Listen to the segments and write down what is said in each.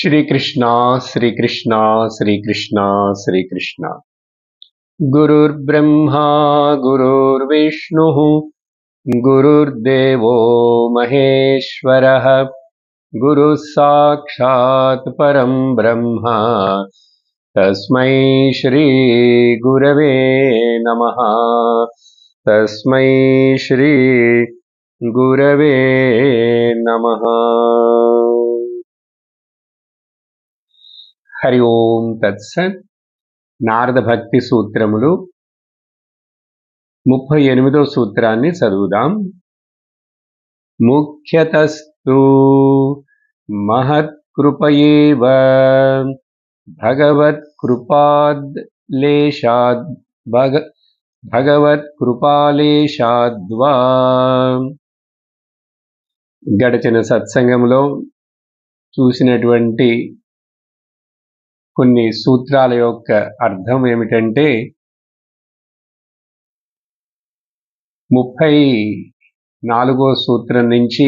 श्रीकृष्ण श्रीकृष्ण श्रीकृष्ण श्रीकृष्ण। गुरुर्ब्रह्मा गुरुर्विष्णुः गुरुर्देवो महेश्वरः गुरुः साक्षात् परं ब्रह्म तस्मै श्री गुरवे नमः। तस्मै श्री गुरवे नमः। हरि ओम तत्सत्। నారద భక్తి సూత్రములు 38వ సూత్రాన్ని చదువుదాం. ముఖ్యతస్తు మహత్కృపయేవ భగవత్కృపాలేశాద్వా. గడిచిన సత్సంగంలో చూసినటువంటి కొన్ని సూత్రాల యొక్క అర్థం ఏమిటంటే 34వ సూత్రం నుంచి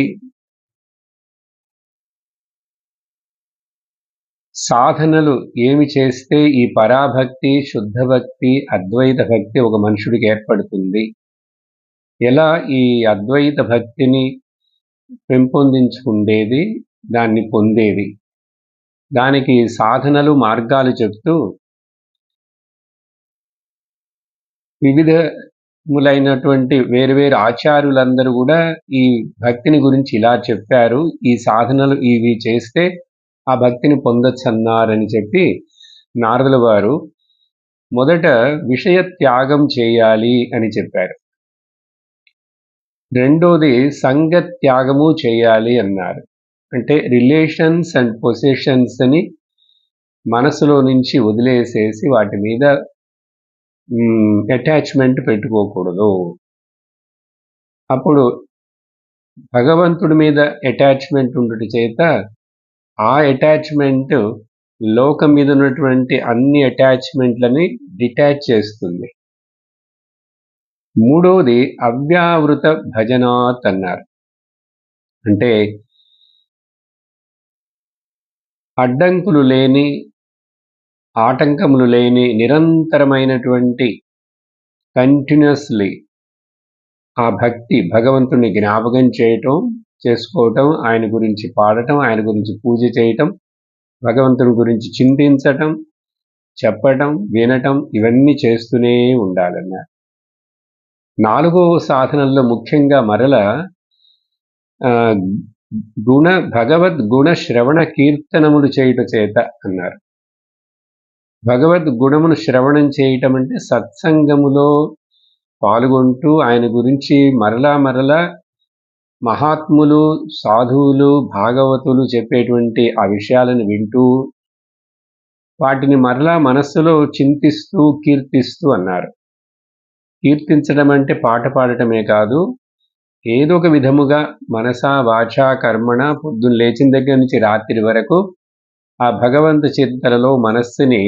సాధనలు ఏమి చేస్తే ఈ పరాభక్తి, శుద్ధ భక్తి, అద్వైత భక్తి ఒక మనుషుడికి ఏర్పడుతుంది, ఎలా ఈ అద్వైత భక్తిని పెంపొందించుకుండేది, దాన్ని పొందేది, దానికి సాధనలు మార్గాలు చెప్తూ వివిధములైనటువంటి వేరువేరు ఆచార్యులందరూ కూడా ఈ భక్తిని గురించి ఇలా చెప్పారు, ఈ సాధనలు ఇవి చేస్తే ఆ భక్తిని పొందొచ్చన్నారని చెప్పి నారదుల వారు మొదట విషయ త్యాగం చేయాలి అని చెప్పారు. రెండోది సంగ త్యాగము చేయాలి అన్నారు. అంటే రిలేషన్స్ అండ్ పొజిషన్స్ అని మనసులో నుంచి వదిలేసేసి వాటి మీద అటాచ్మెంట్ పెట్టుకోకూడదు. అప్పుడు భగవంతుడి మీద అటాచ్మెంట్ ఉండట చేత ఆ అటాచ్మెంట్ లోకం మీద ఉన్నటువంటి అన్ని అటాచ్మెంట్లని డిటాచ్ చేస్తుంది. మూడోది అవ్యావృత భజనాత్ అన్నారు. అంటే అడ్డంకులు లేని, ఆటంకములు లేని నిరంతరమైనటువంటి కంటిన్యూస్లీ ఆ భక్తి, భగవంతుని జ్ఞాపకం చేసుకోవటం, ఆయన గురించి పాడటం, ఆయన గురించి పూజ చేయటం, భగవంతుని గురించి చింతించటం, చెప్పటం, వినటం, ఇవన్నీ చేస్తూనే ఉండాలన్నారు. 4వ సాధనల్లో ముఖ్యంగా మరల భగవద్గుణ శ్రవణ కీర్తనములు చేయుట చేత అన్నారు. భగవద్గుణమును శ్రవణం చేయటం అంటే సత్సంగములో పాల్గొంటూ ఆయన గురించి మరలా మహాత్ములు, సాధువులు, భాగవతులు చెప్పేటువంటి ఆ విషయాలను వింటూ వాటిని మరలా మనస్సులో చింతిస్తూ కీర్తిస్తూ అన్నారు. కీర్తించడం అంటే పాట పాడటమే కాదు, ఏదో ఒక విధముగా మనసా వాచా కర్మణ పొద్దున్న లేచిన దగ్గర నుంచి రాత్రి వరకు ఆ భగవంతు చింతనలో మనస్సుని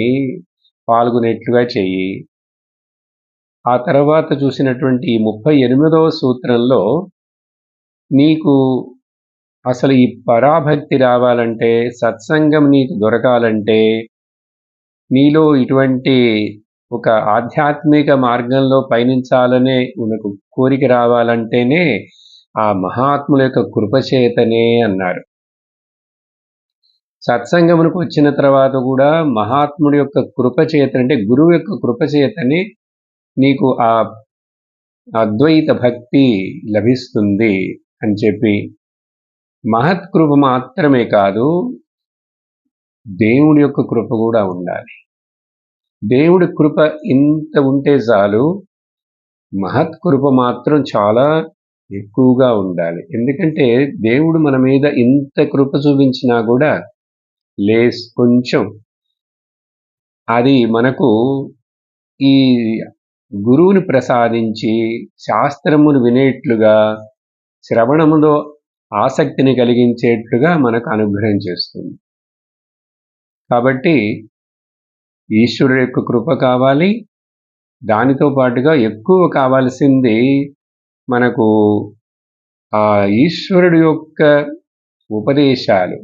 పాల్గొనేట్లుగా చెయ్యి. ఆ తర్వాత చూసినటువంటి ఈ 38వ సూత్రంలో నీకు అసలు ఈ పరాభక్తి రావాలంటే, సత్సంగం నీకు దొరకాలంటే, నీలో ఇటువంటి ఒక ఆధ్యాత్మిక మార్గంలో పయనించాలనే ఉనకు కోరిక రావాలంటేనే ఆ మహాత్ముల యొక్క కృపచేతనే అన్నారు. సత్సంగమునకు వచ్చిన తర్వాత కూడా మహాత్ముడి యొక్క కృపచేత, అంటే గురువు యొక్క కృపచేతనే నీకు ఆ అద్వైత భక్తి లభిస్తుంది అని చెప్పి, మహత్కృప మాత్రమే కాదు, దేవుడి యొక్క కృప కూడా ఉండాలి. దేవుడి కృప ఇంత ఉంటే చాలు, మహత్కృప మాత్రం చాలా ఎక్కువగా ఉండాలి. ఎందుకంటే దేవుడు మన మీద ఇంత కృప చూపించినా కూడా కొంచెం అది మనకు ఈ గురువుని ప్రసాదించి శాస్త్రమును వినేట్లుగా, శ్రవణములో ఆసక్తిని కలిగించేట్లుగా మనకు అనుగ్రహం చేస్తుంది. కాబట్టి ఈశ్వరుడు యొక్క కృప కావాలి, దానితో పాటుగా ఎక్కువ కావాల్సింది మనకు ఆ ఈశ్వరుడు యొక్క ఉపదేశాలు,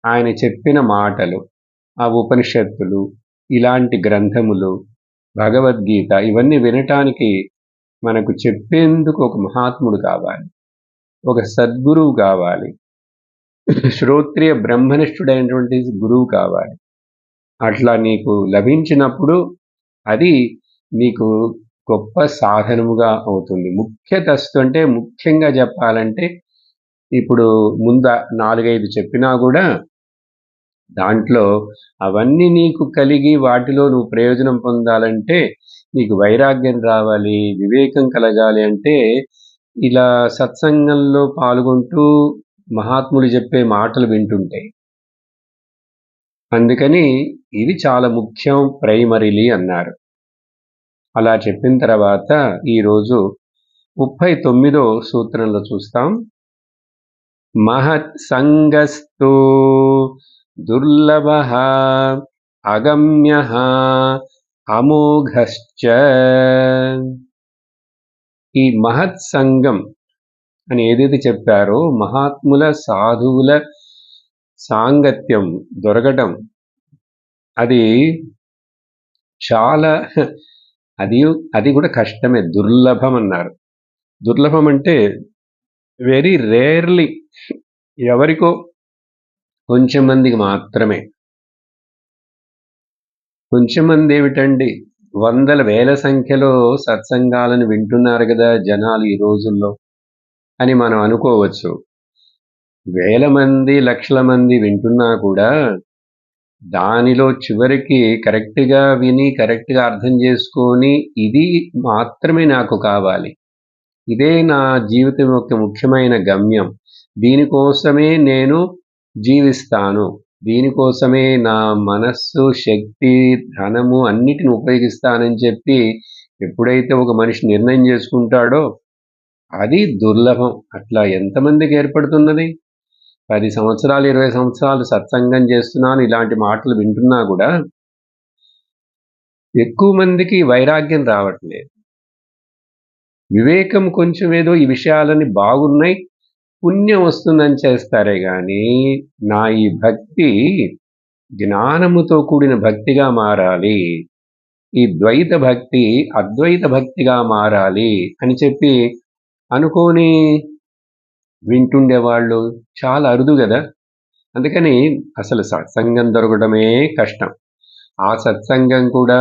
ఆయన చెప్పిన మాటలు, ఆ ఉపనిషత్తులు, ఇలాంటి గ్రంథములు, భగవద్గీత ఇవన్నీ వినటానికి మనకు చెప్పేందుకు ఒక మహాత్ముడు కావాలి, ఒక సద్గురువు కావాలి, శ్రోత్రియ బ్రహ్మనిష్ఠుడైనటువంటి గురువు కావాలి. అట్లా నీకు లభించినప్పుడు అది నీకు గొప్ప సాధనముగా అవుతుంది. ముఖ్యతస్తు అంటే ముఖ్యంగా చెప్పాలంటే ఇప్పుడు ముంద 4-5 చెప్పినా కూడా దాంట్లో అవన్నీ నీకు కలిగి వాటిలో నువ్వు ప్రయోజనం పొందాలంటే నీకు వైరాగ్యం రావాలి, వివేకం కలగాలి అంటే ఇలా సత్సంగంలో పాల్గొంటూ మహాత్ములు చెప్పే మాటలు వింటుంటాయి. అందుకని ఇది చాలా ముఖ్యం ప్రైమరీలీ అన్నారు. అలా చెప్పిన తర్వాత ఈరోజు 39వ సూత్రంలో చూస్తాం. మహత్ సంగస్తు దుర్లభః అగమ్యః అమోఘశ్చ. ఈ మహత్ సంగం అని ఏదైతే చెప్పారో మహాత్ముల సాధువుల సాంగత్యం దొరకటం అది చాలా అది కూడా కష్టమే, దుర్లభం అన్నారు. దుర్లభం అంటే వెరీ రేర్లీ, ఎవరికో కొంచెం మందికి మాత్రమే. కొంచెం మంది ఏమిటండి, వందల వేల సంఖ్యలో సత్సంగాలను వింటున్నారు కదా జనాలు ఈ రోజుల్లో అని మనం అనుకోవచ్చు. వేల మంది లక్షల మంది వింటున్నా కూడా దానిలో చివరికి కరెక్ట్గా విని కరెక్ట్గా అర్థం చేసుకొని ఇది మాత్రమే నాకు కావాలి, ఇదే నా జీవితం యొక్క ముఖ్యమైన గమ్యం, దీనికోసమే నేను జీవిస్తాను, దీనికోసమే నా మనస్సు శక్తి ధనము అన్నిటిని ఉపయోగిస్తానని చెప్పి ఎప్పుడైతే ఒక మనిషి నిర్ణయం చేసుకుంటాడో అది దుర్లభం. అట్లా ఎంతమందికి ఏర్పడుతున్నది? 10 సంవత్సరాలు 20 సంవత్సరాలు సత్సంగం చేస్తున్నాను, ఇలాంటి మాటలు వింటున్నా కూడా ఎక్కువ మందికి వైరాగ్యం రావట్లేదు. వివేకం కొంచెం ఏదో ఈ విషయాలని బాగున్నాయి పుణ్యం వస్తుందని చేస్తారే గాని నా ఈ భక్తి జ్ఞానముతో కూడిన భక్తిగా మారాలి, ఈ ద్వైత భక్తి అద్వైత భక్తిగా మారాలి అని చెప్పి అనుకోని వింటుండేవాళ్ళు చాలా అరుదు కదా. అందుకని అసలు సత్సంగం దొరకడమే కష్టం. ఆ సత్సంగం కూడా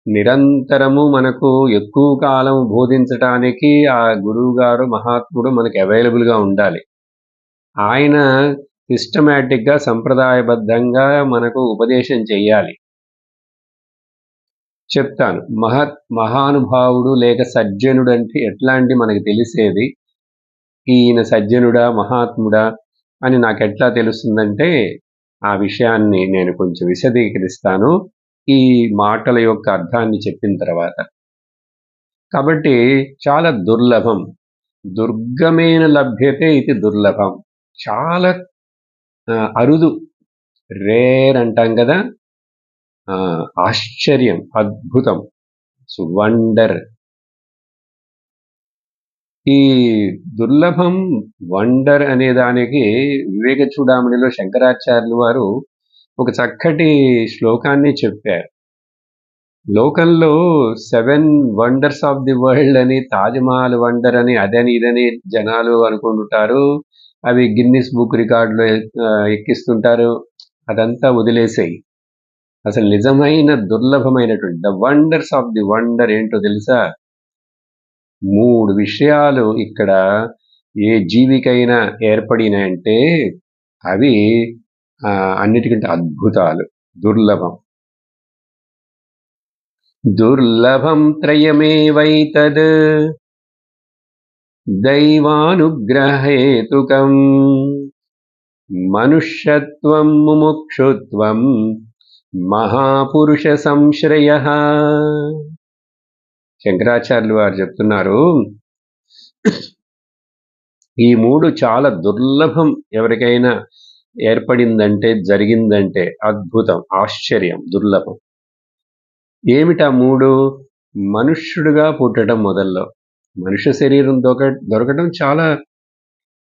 నిరంతరము మనకు ఎక్కువ కాలం బోధించటానికి ఆ గురువు గారు మహాత్ముడు మనకి అవైలబుల్గా ఉండాలి. ఆయన సిస్టమేటిక్గా సంప్రదాయబద్ధంగా మనకు ఉపదేశం చెయ్యాలి. చెప్తాను, మహానుభావుడు లేక సజ్జనుడు అంటే ఎట్లాంటి మనకి తెలిసేది, ఈయన సజ్జనుడా మహాత్ముడా అని నాకు ఎట్లా తెలుస్తుందంటే ఆ విషయాన్ని నేను కొంచెం విశదీకరిస్తాను ఈ మాటల యొక్క అర్థాన్ని చెప్పిన తర్వాత. కాబట్టి చాలా దుర్లభం, దుర్గమైన లభ్యతే ఇది దుర్లభం, చాలా అరుదు, రేర్ అంటాం కదా, ఆశ్చర్యం, అద్భుతం, వండర్. ఈ దుర్లభం వండర్ అనే దానికి వివేక చూడామణిలో శంకరాచార్యులు వారు ఒక చక్కటి శ్లోకాన్ని చెప్పారు. లోకంలో 7 వండర్స్ ఆఫ్ ది వరల్డ్ అని, తాజ్మహల్ వండర్ అని, అదని ఇదని జనాలు అనుకుంటుంటారు. అవి గిన్నిస్ బుక్ రికార్డులో ఎక్కిస్తుంటారు. అదంతా వదిలేసాయి. అసలు నిజమైన దుర్లభమైనటువంటి the wonders of the wonder ఏంటో తెలుసా? 3 విషయాలు ఇక్కడ ఏ జీవికైనా ఏర్పడినాయంటే అవి అన్నిటికంటే అద్భుతాలు, దుర్లభం. దుర్లభం త్రయమేవైతద్ దైవానుగ్రహేతుకం మనుష్యత్వం ముముక్షుత్వం మహాపురుష సంశ్రయః. శంకరాచార్యులు వారు చెప్తున్నారు, ఈ 3 చాలా దుర్లభం, ఎవరికైనా ఏర్పడిందంటే జరిగిందంటే అద్భుతం, ఆశ్చర్యం, దుర్లభం. ఏమిటా 3? మనుష్యుడుగా పుట్టడం మొదల్లో, మనుష్య శరీరం దొరకడం చాలా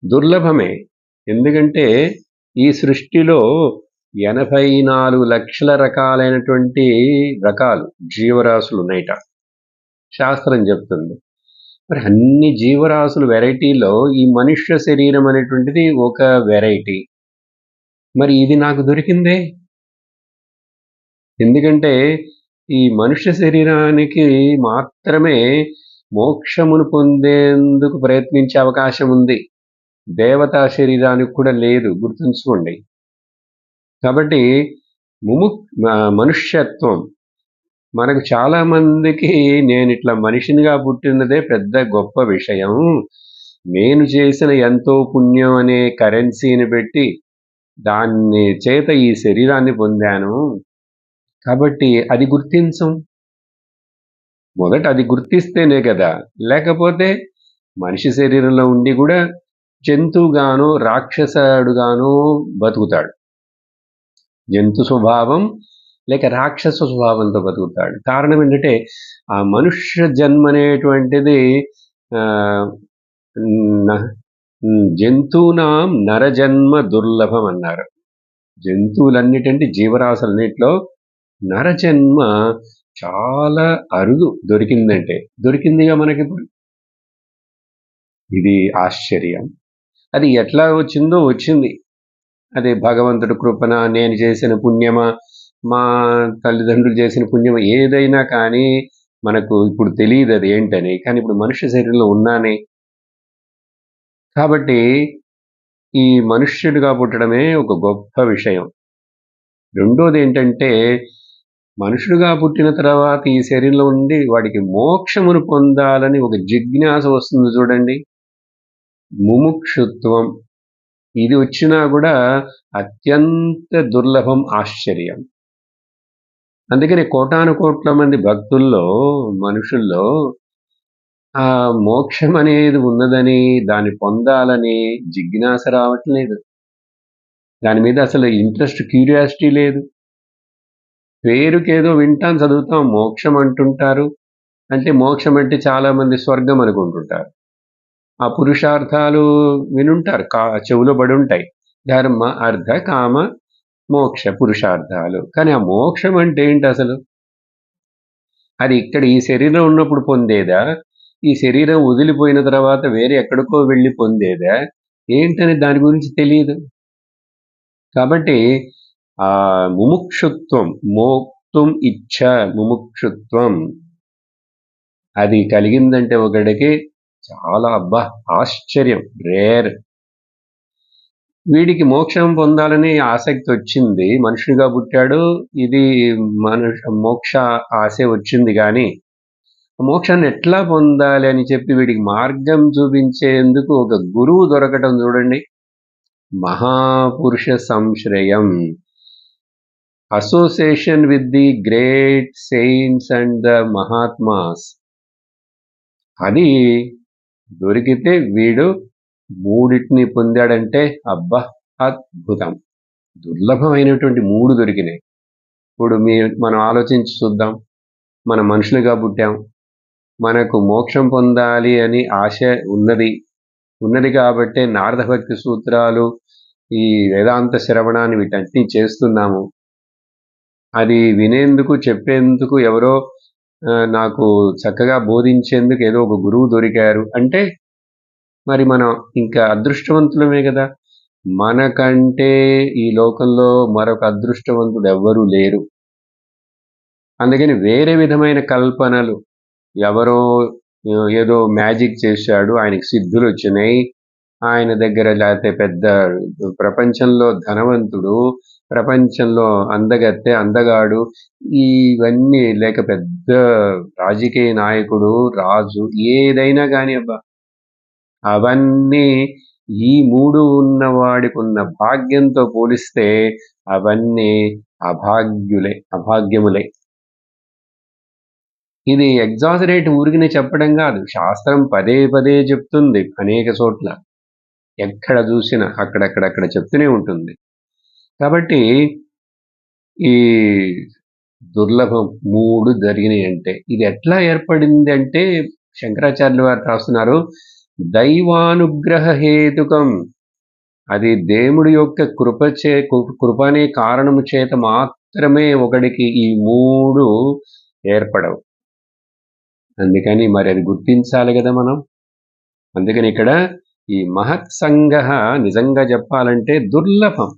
దుర్లభమే. ఎందుకంటే ఈ సృష్టిలో 84 లక్షల రకాలైనటువంటి రకాలు జీవరాశులు ఉన్నాయిట శాస్త్రం చెప్తుంది. మరి అన్ని జీవరాశులు వెరైటీలో ఈ మనుష్య శరీరం అనేటువంటిది ఒక వెరైటీ. మరి ఇది నాకు దొరికిందే. ఎందుకంటే ఈ మనుష్య శరీరానికి మాత్రమే మోక్షమును పొందేందుకు ప్రయత్నించే అవకాశం ఉంది. దేవతా శరీరానికి కూడా లేదు, గుర్తుంచుకోండి. కాబట్టి మనుష్యత్వం మనకు చాలా మందికి నేను ఇట్లా మనిషినిగా పుట్టినదే పెద్ద గొప్ప విషయం, నేను చేసిన ఎంతో పుణ్యం అనే కరెన్సీని పెట్టి దాన్ని చేత ఈ శరీరాన్ని పొందాను, కాబట్టి అది గుర్తించం. మొదట అది గుర్తిస్తేనే కదా, లేకపోతే మనిషి శరీరంలో ఉండి కూడా జంతువుగాను రాక్షసుడుగాను బతుకుతాడు. జంతు స్వభావం లేక రాక్షస స్వభావంతో బతుకుతాడు. కారణం ఏంటంటే ఆ మనుష్య జన్మ అనేటువంటిది జంతువునాం నరజన్మ దుర్లభం అన్నారు. జంతువులన్నిటంటే జీవరాశులన్నిటిలో నరజన్మ చాలా అరుదు దొరికిందంటే. దొరికిందిగా మనకిప్పుడు. ఇది ఆశ్చర్యం. అది ఎట్లా వచ్చిందో వచ్చింది. అది భగవంతుడి కృపణ, నేను చేసిన పుణ్యమా, మా తల్లిదండ్రులు చేసిన పుణ్యమా, ఏదైనా కానీ మనకు ఇప్పుడు తెలియదు అది ఏంటని. కానీ ఇప్పుడు మనుష్య శరీరంలో ఉన్నానే. కాబట్టి ఈ మనుష్యుడిగా పుట్టడమే ఒక గొప్ప విషయం. రెండోది ఏంటంటే మనుషుడుగా పుట్టిన తర్వాత ఈ శరీరంలో ఉండి వాడికి మోక్షమును పొందాలని ఒక జిజ్ఞాస వస్తుంది చూడండి, ముముక్షుత్వం. ఇది వచ్చినా కూడా అత్యంత దుర్లభం, ఆశ్చర్యం. అందుకని కోటాను కోట్ల మంది భక్తుల్లో, మనుషుల్లో ఆ మోక్షం అనేది ఉన్నదని, దాన్ని పొందాలని జిజ్ఞాస రావట్లేదు. దాని మీద అసలు ఇంట్రెస్ట్, క్యూరియాసిటీ లేదు. పేరుకేదో వింటాం, చదువుతాం, మోక్షం అంటుంటారు. అంటే మోక్షం అంటే చాలా మంది స్వర్గం అనుకుంటుంటారు. ఆ పురుషార్థాలు వినుంటారు, చెవులో పడి ఉంటాయి. ధర్మ, అర్థ, కామ, మోక్ష పురుషార్థాలు. కానీ ఆ మోక్షం అంటే ఏంటి అసలు? అది ఇక్కడ ఈ శరీరం ఉన్నప్పుడు పొందేదా, ఈ శరీరం వదిలిపోయిన తర్వాత వేరే ఎక్కడికో వెళ్ళి పొందేదా ఏంటని దాని గురించి తెలియదు. కాబట్టి ఆ ముముక్షుత్వం, మోక్తుం ఇచ్చ, ముముక్షుత్వం అది కలిగిందంటే ఒకడికి చాలా అబ్బా ఆశ్చర్యం, రేర్. వీడికి మోక్షం పొందాలని ఆసక్తి వచ్చింది, మనుషునిగా పుట్టాడు, ఇది మోక్ష ఆశ వచ్చింది. కానీ మోక్షాన్ని ఎట్లా పొందాలి అని చెప్పి వీడికి మార్గం చూపించేందుకు ఒక గురువు దొరకటం చూడండి, మహాపురుష సంశ్రయం. Association with the great saints and the mahatmas, అది దొరికితే వీడు మూడింటిని పొందాడంటే అబ్బా అద్భుతం. దుర్లభమైనటువంటి 3 దొరికినాయి. ఇప్పుడు మనం ఆలోచించి చూద్దాం. మన మనుషులుగా పుట్టాం, మనకు మోక్షం పొందాలి అని ఆశ ఉన్నది కాబట్టి నారద భక్తి సూత్రాలు, ఈ వేదాంత శ్రవణాన్ని వీటన్నిటినీ చేస్తున్నాము. అది వినేందుకు, చెప్పేందుకు ఎవరో నాకు చక్కగా బోధించేందుకు ఏదో ఒక గురువు దొరికారు అంటే మరి మనం ఇంకా అదృష్టవంతులమే కదా. మనకంటే ఈ లోకంలో మరొక అదృష్టవంతుడు ఎవ్వరూ లేరు. అందుకని వేరే విధమైన కల్పనలు, ఎవరో ఏదో మ్యాజిక్ చేశాడు, ఆయనకి సిద్ధులు వచ్చినాయి, ఆయన దగ్గర లేకపోతే పెద్ద ప్రపంచంలో ధనవంతుడు, ప్రపంచంలో అందగాడు, ఇవన్నీ లేక పెద్ద రాజకీయ నాయకుడు, రాజు, ఏదైనా కానీ అబ్బా అవన్నీ ఈ 3 ఉన్నవాడికి ఉన్న భాగ్యంతో పోలిస్తే అవన్నీ అభాగ్యములే. ఇది ఎగ్జాజరేట్ ఊరికినే చెప్పడం కాదు, శాస్త్రం పదే పదే చెప్తుంది అనేక చోట్ల. ఎక్కడ చూసినా అక్కడక్కడ చెప్తూనే ఉంటుంది. కాబట్టి ఈ దుర్లభం 3 జరిగినాయి అంటే ఇది ఎట్లా ఏర్పడింది అంటే శంకరాచార్యుల వారు రాస్తున్నారు, దైవానుగ్రహ హేతుకం. అది దేవుడి యొక్క కృప అనే కారణము చేత మాత్రమే ఒకడికి ఈ 3 ఏర్పడవు. అందుకని మరి అది గుర్తించాలి గదా మనం. అందుకని ఇక్కడ ఈ మహత్ సంగః నిజంగా చెప్పాలంటే దుర్లభం.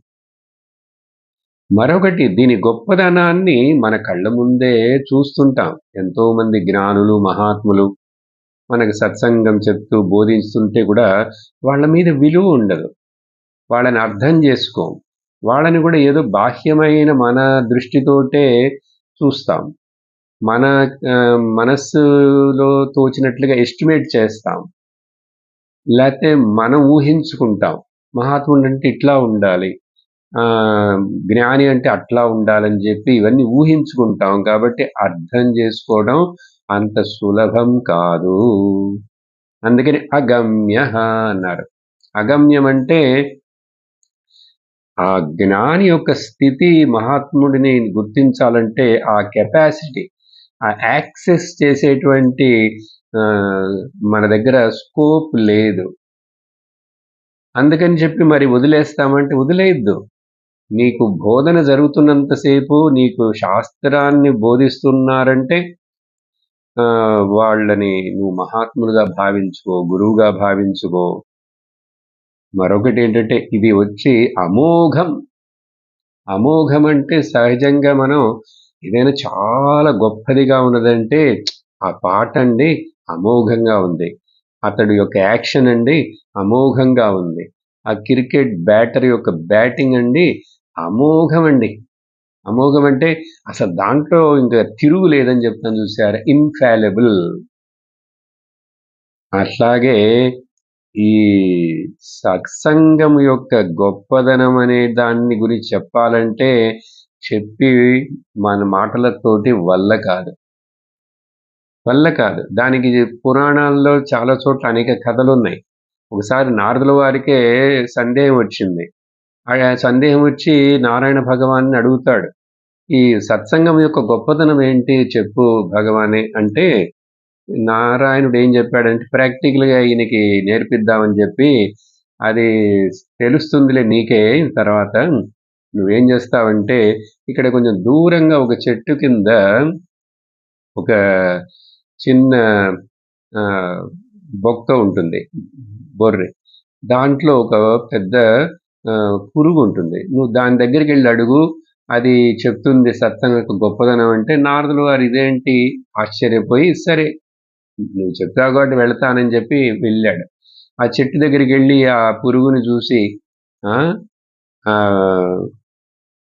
మరొకటి దీని గొప్పదనాన్ని మన కళ్ళ ముందే చూస్తుంటాం. ఎంతోమంది జ్ఞానులు, మహాత్ములు మనకు సత్సంగం చెప్తూ బోధిస్తుంటే కూడా వాళ్ళ మీద విలువ ఉండదు. వాళ్ళని అర్థం చేసుకోం. వాళ్ళని కూడా ఏదో బాహ్యమైన మన దృష్టితోటే చూస్తాం. మన మనస్సులో తోచినట్లుగా ఎస్టిమేట్ చేస్తాం. లేతే మనం ఊహించుకుంటాం. మహాత్ముడంటే ఇట్లా ఉండాలి. జ్ఞాని అంటే అట్లా ఉండాలని చెప్పి ఇవన్నీ ఊహించుకుంటాం. కాబట్టి అర్థం చేసుకోవడం అంత సులభం కాదు. అందుకని అగమ్యః అన్నారు. అగమ్యం అంటే ఆ జ్ఞాని యొక్క స్థితి మహాత్ముడిని గుర్తించాలంటే ఆ కెపాసిటీ, ఆ యాక్సెస్ చేసేటువంటి మన దగ్గర స్కోప్ లేదు. అందుకని చెప్పి మరి వదిలేస్తామంటే వదిలేయద్దు. నీకు బోధన జరుగుతున్నంతసేపు నీకు శాస్త్రాన్ని బోధిస్తున్నారంటే వాళ్ళని నువ్వు మహాత్ములుగా భావించుకో, గురువుగా భావించుకో. మరొకటి ఏంటంటే ఇది వచ్చి అమోఘం. అమోఘం అంటే సహజంగా మనం ఏదైనా చాలా గొప్పదిగా ఉన్నదంటే ఆ పాట అండి అమోఘంగా ఉంది, అతడి యొక్క యాక్షన్ అండి అమోఘంగా ఉంది, ఆ క్రికెట్ బ్యాటర్ యొక్క బ్యాటింగ్ అండి అమోఘం అండి. అమోఘం అంటే అసలు దాంట్లో ఇంకా తిరుగు లేదని చెప్తాను చూసారా, ఇన్ఫాలిబుల్. అట్లాగే ఈ సత్సంగం యొక్క గొప్పదనం అనే దాన్ని గురించి చెప్పాలంటే చెప్పి మన మాటలతోటి వల్ల కాదు. దానికి పురాణాల్లో చాలా చోట్ల అనేక కథలున్నాయి. ఒకసారి నారదుల వారికే సందేహం వచ్చింది. ఆ సందేహం వచ్చి నారాయణ భగవాన్ని అడుగుతాడు, ఈ సత్సంగం యొక్క గొప్పదనం ఏంటి చెప్పు భగవానే అంటే, నారాయణుడు ఏం చెప్పాడంటే ప్రాక్టికల్గా ఈయనకి నేర్పిద్దామని చెప్పి, అది తెలుస్తుందిలే నీకే తర్వాత, నువ్వేం చేస్తావంటే ఇక్కడ కొంచెం దూరంగా ఒక చెట్టు కింద ఒక చిన్న బొక్క ఉంటుంది, బొర్రె. దాంట్లో ఒక పెద్ద పురుగు ఉంటుంది. నువ్వు దాని దగ్గరికి వెళ్ళి అడుగు, అది చెప్తుంది సత్సం యొక్క గొప్పదనం అంటే. నారదుల వారు ఇదేంటి ఆశ్చర్యపోయి, సరే నువ్వు చెప్పావు కాబట్టి వెళతానని చెప్పి వెళ్ళాడు. ఆ చెట్టు దగ్గరికి వెళ్ళి ఆ పురుగుని చూసి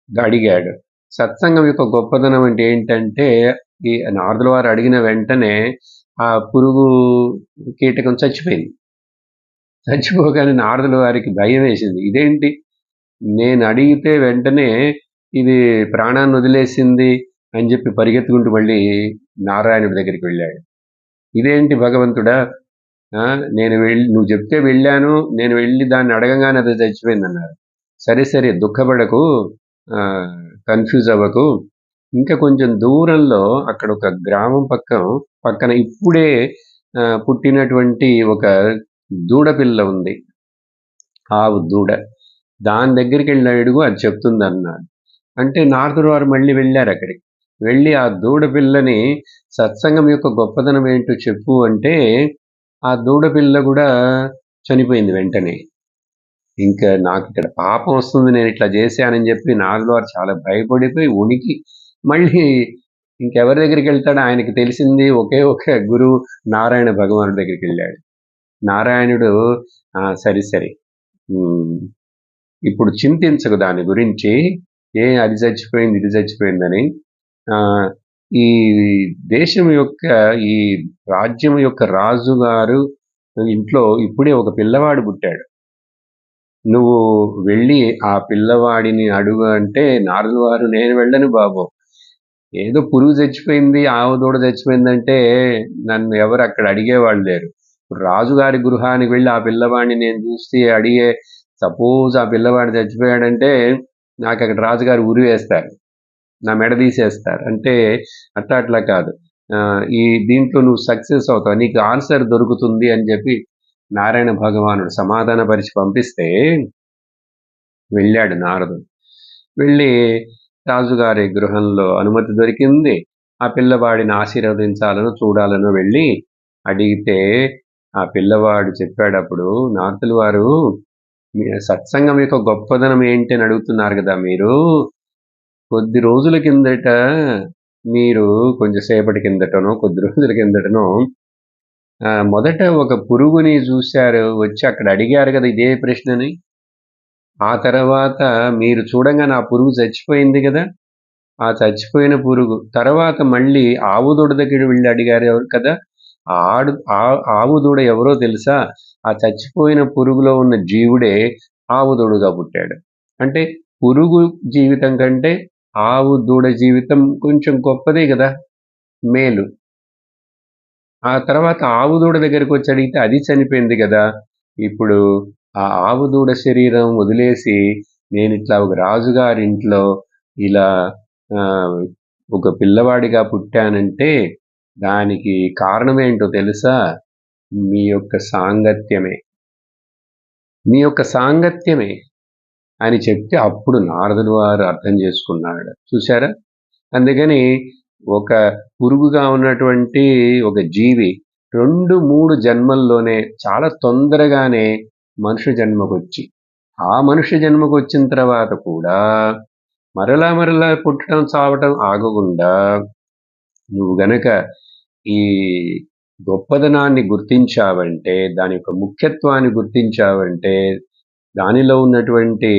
అడిగాడు, సత్సంగం యొక్క గొప్పదనం అంటే ఏంటంటే, ఈ నారదుల వారు అడిగిన వెంటనే ఆ పురుగు కీటకం చచ్చిపోయింది. చచ్చిపోగానే నారదుల వారికి భయం వేసింది. ఇదేంటి, నేను అడిగితే వెంటనే ఇది ప్రాణాన్ని వదిలేసింది అని చెప్పి పరిగెత్తుకుంటూ మళ్ళీ నారాయణుడి దగ్గరికి వెళ్ళాడు. ఇదేంటి భగవంతుడా, నువ్వు చెప్తే వెళ్ళాను, నేను వెళ్ళి దాన్ని అడగంగానే అది చచ్చిపోయింది అన్నారు. సరే దుఃఖపడకు, కన్ఫ్యూజ్ అవ్వకు. ఇంకా కొంచెం దూరంలో అక్కడ ఒక గ్రామం పక్కన ఇప్పుడే పుట్టినటువంటి ఒక దూడపిల్ల ఉంది, ఆవు దూడ. దాని దగ్గరికి వెళ్ళి అడుగు, అది చెప్తుంది అన్నాడు. అంటే నారదుల వారు మళ్ళీ వెళ్ళారు అక్కడికి. వెళ్ళి ఆ దూడపిల్లని సత్సంగం యొక్క గొప్పదనం ఏంటో చెప్పు అంటే, ఆ దూడపిల్ల కూడా చనిపోయింది వెంటనే. ఇంకా నాకు ఇక్కడ పాపం వస్తుంది, నేను ఇట్లా చేశానని చెప్పి నారదుల వారు చాలా భయపడిపోయి ఉనికి మళ్ళీ ఇంకెవరి దగ్గరికి వెళ్తాడో, ఆయనకి తెలిసింది ఒకే ఒక గురువు నారాయణ భగవానుడి దగ్గరికి వెళ్ళాడు. నారాయణుడు సరే ఇప్పుడు చింతించకు దాని గురించి, అది చచ్చిపోయింది ఇది చచ్చిపోయిందని. ఈ దేశం యొక్క, ఈ రాజ్యం యొక్క రాజుగారు ఇంట్లో ఇప్పుడే ఒక పిల్లవాడు పుట్టాడు. నువ్వు వెళ్ళి ఆ పిల్లవాడిని అడుగు అంటే, నారదుల వారు నేను వెళ్ళను బాబు, ఏదో పురుగు చచ్చిపోయింది, ఆవు దూడ చచ్చిపోయిందంటే నన్ను ఎవరు అక్కడ అడిగేవాళ్ళు లేరు. రాజుగారి గృహానికి వెళ్ళి ఆ పిల్లవాడిని నేను చూసి అడిగే, సపోజ్ ఆ పిల్లవాడు చచ్చిపోయాడంటే నాకు అక్కడ రాజుగారు ఉరి వేస్తారు, నా మెడ తీసేస్తారు. అంటే అట్లా కాదు, ఈ దీంట్లో నువ్వు సక్సెస్ అవుతావు, నీకు ఆన్సర్ దొరుకుతుంది అని చెప్పి నారాయణ భగవానుడు సమాధానపరిచి పంపిస్తే, వెళ్ళాడు నారదుడు. వెళ్ళి రాజుగారి గృహంలో అనుమతి దొరికింది. ఆ పిల్లవాడిని ఆశీర్వదించాలనో చూడాలనో వెళ్ళి అడిగితే ఆ పిల్లవాడు చెప్పాడప్పుడు, నారదుల వారు సత్సంగం యొక్క గొప్పదనం ఏంటి అని అడుగుతున్నారు కదా మీరు. కొద్ది రోజుల కిందట మీరు కొంచెం సేపటి కిందటనో కొద్ది రోజుల కిందటనో మొదట ఒక పురుగుని చూశారు, వచ్చి అక్కడ అడిగారు కదా ఇదే ప్రశ్నని. ఆ తర్వాత మీరు చూడంగానే ఆ పురుగు చచ్చిపోయింది కదా. ఆ చచ్చిపోయిన పురుగు తర్వాత మళ్ళీ ఆవు దూడ దగ్గర వెళ్ళి అడిగారు ఎవరు కదా. ఆవు దూడ ఎవరో తెలుసా? ఆ చచ్చిపోయిన పురుగులో ఉన్న జీవుడే ఆవు దూడగా పుట్టాడు. అంటే పురుగు జీవితం కంటే ఆవు దూడ జీవితం కొంచెం గొప్పదే కదా, మేలు. ఆ తర్వాత ఆవు దూడ దగ్గరికి వచ్చి అడిగితే అది చనిపోయింది కదా. ఇప్పుడు ఆ ఆవు దూడ శరీరం వదిలేసి నేను ఇట్లా ఒక రాజుగారింట్లో ఇలా ఒక పిల్లవాడిగా పుట్టానంటే దానికి కారణమేంటో తెలుసా? మీ యొక్క సాంగత్యమే. మీ యొక్క సాంగత్యమే అని చెప్తే అప్పుడు నారదుడు వారు అర్థం చేసుకున్నాడు. చూశారా? అందుకని ఒక పురుగుగా ఉన్నటువంటి ఒక జీవి 2-3 జన్మల్లోనే చాలా తొందరగానే మనుష్య జన్మకొచ్చి, ఆ మనుష్య జన్మకొచ్చిన తర్వాత కూడా మరలా పుట్టడం చావటం ఆగకుండా నువ్వు గనక ఈ గొప్పదనాన్ని గుర్తించావంటే, దాని యొక్క ముఖ్యత్వాన్ని గుర్తించావంటే, దానిలో ఉన్నటువంటి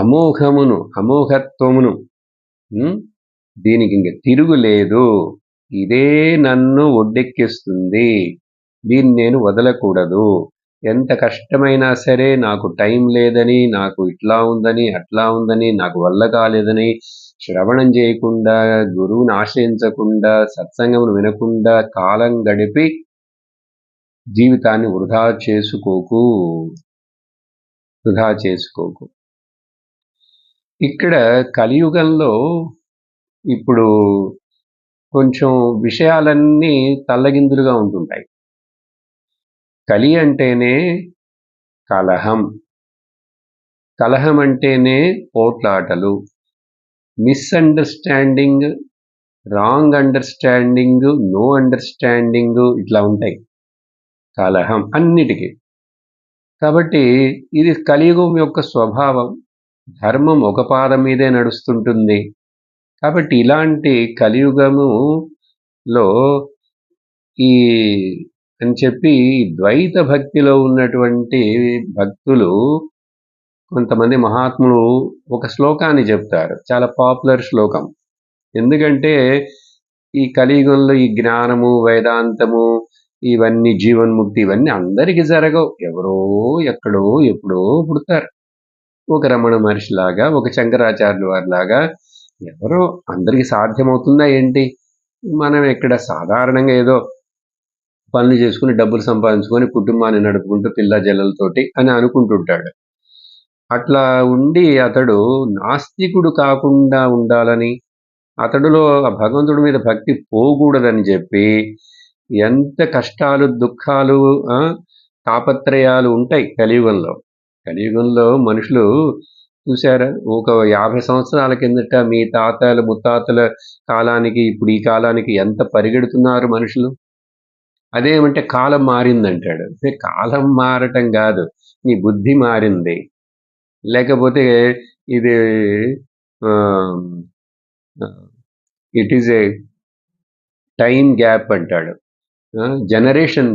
అమోఘత్వమును దీనికి ఇంక తిరుగులేదు, ఇదే నన్ను ఒడ్డెక్కిస్తుంది, దీన్ని నేను వదలకూడదు, ఎంత కష్టమైనా సరే నాకు టైం లేదని, నాకు ఇట్లా ఉందని అట్లా ఉందని, నాకు వల్ల కాలేదని శ్రవణం చేయకుండా, గురువుని ఆశ్రయించకుండా, సత్సంగమును వినకుండా కాలం గడిపి జీవితాన్ని వృధా చేసుకోకు. ఇక్కడ కలియుగంలో ఇప్పుడు కొంచెం విషయాలన్నీ తల్లగిందులుగా ఉంటుంటాయి. కలి అంటేనే కలహం అంటేనే పోట్లాటలు, misunderstanding, wrong understanding, no understanding, ఇట్లా ఉంటాయి కలహం అన్నిటికీ. కాబట్టి ఇది కలియుగం యొక్క స్వభావం. ధర్మం ఒక పాదం మీదే నడుస్తుంటుంది. కాబట్టి ఇలాంటి కలియుగములో అని చెప్పి ద్వైత భక్తిలో ఉన్నటువంటి భక్తులు కొంతమంది మహాత్ములు ఒక శ్లోకాన్ని చెప్తారు, చాలా పాపులర్ శ్లోకం. ఎందుకంటే ఈ కలియుగంలో ఈ జ్ఞానము, వేదాంతము, ఇవన్నీ జీవన్ముక్తి ఇవన్నీ అందరికీ జరగవు. ఎవరో ఎక్కడో ఎప్పుడో పుడతారు. ఒక రమణ మహర్షిలాగా, ఒక శంకరాచార్యుల వారిలాగా ఎవరో అందరికీ సాధ్యమవుతుందా ఏంటి? మనం ఇక్కడ సాధారణంగా ఏదో పనులు చేసుకుని డబ్బులు సంపాదించుకొని కుటుంబాన్ని నడుపుకుంటూ పిల్ల జల్లలతోటి అని అనుకుంటుంటాడు. అట్లా ఉండి అతడు నాస్తికుడు కాకుండా ఉండాలని, అతడులో భగవంతుడి మీద భక్తి పోకూడదని చెప్పి ఎంత కష్టాలు, దుఃఖాలు, తాపత్రయాలు ఉంటాయి కలియుగంలో మనుషులు చూశారా? ఒక 50 సంవత్సరాల కిందట మీ తాతల ముత్తాతల కాలానికి ఇప్పుడు ఈ కాలానికి ఎంత పరిగెడుతున్నారు మనుషులు. అదేమంటే కాలం మారిందంటాడు. కాలం మారటం కాదు, నీ బుద్ధి మారింది. లేకపోతే ఇది it is a time gap అంటాడు, జనరేషన్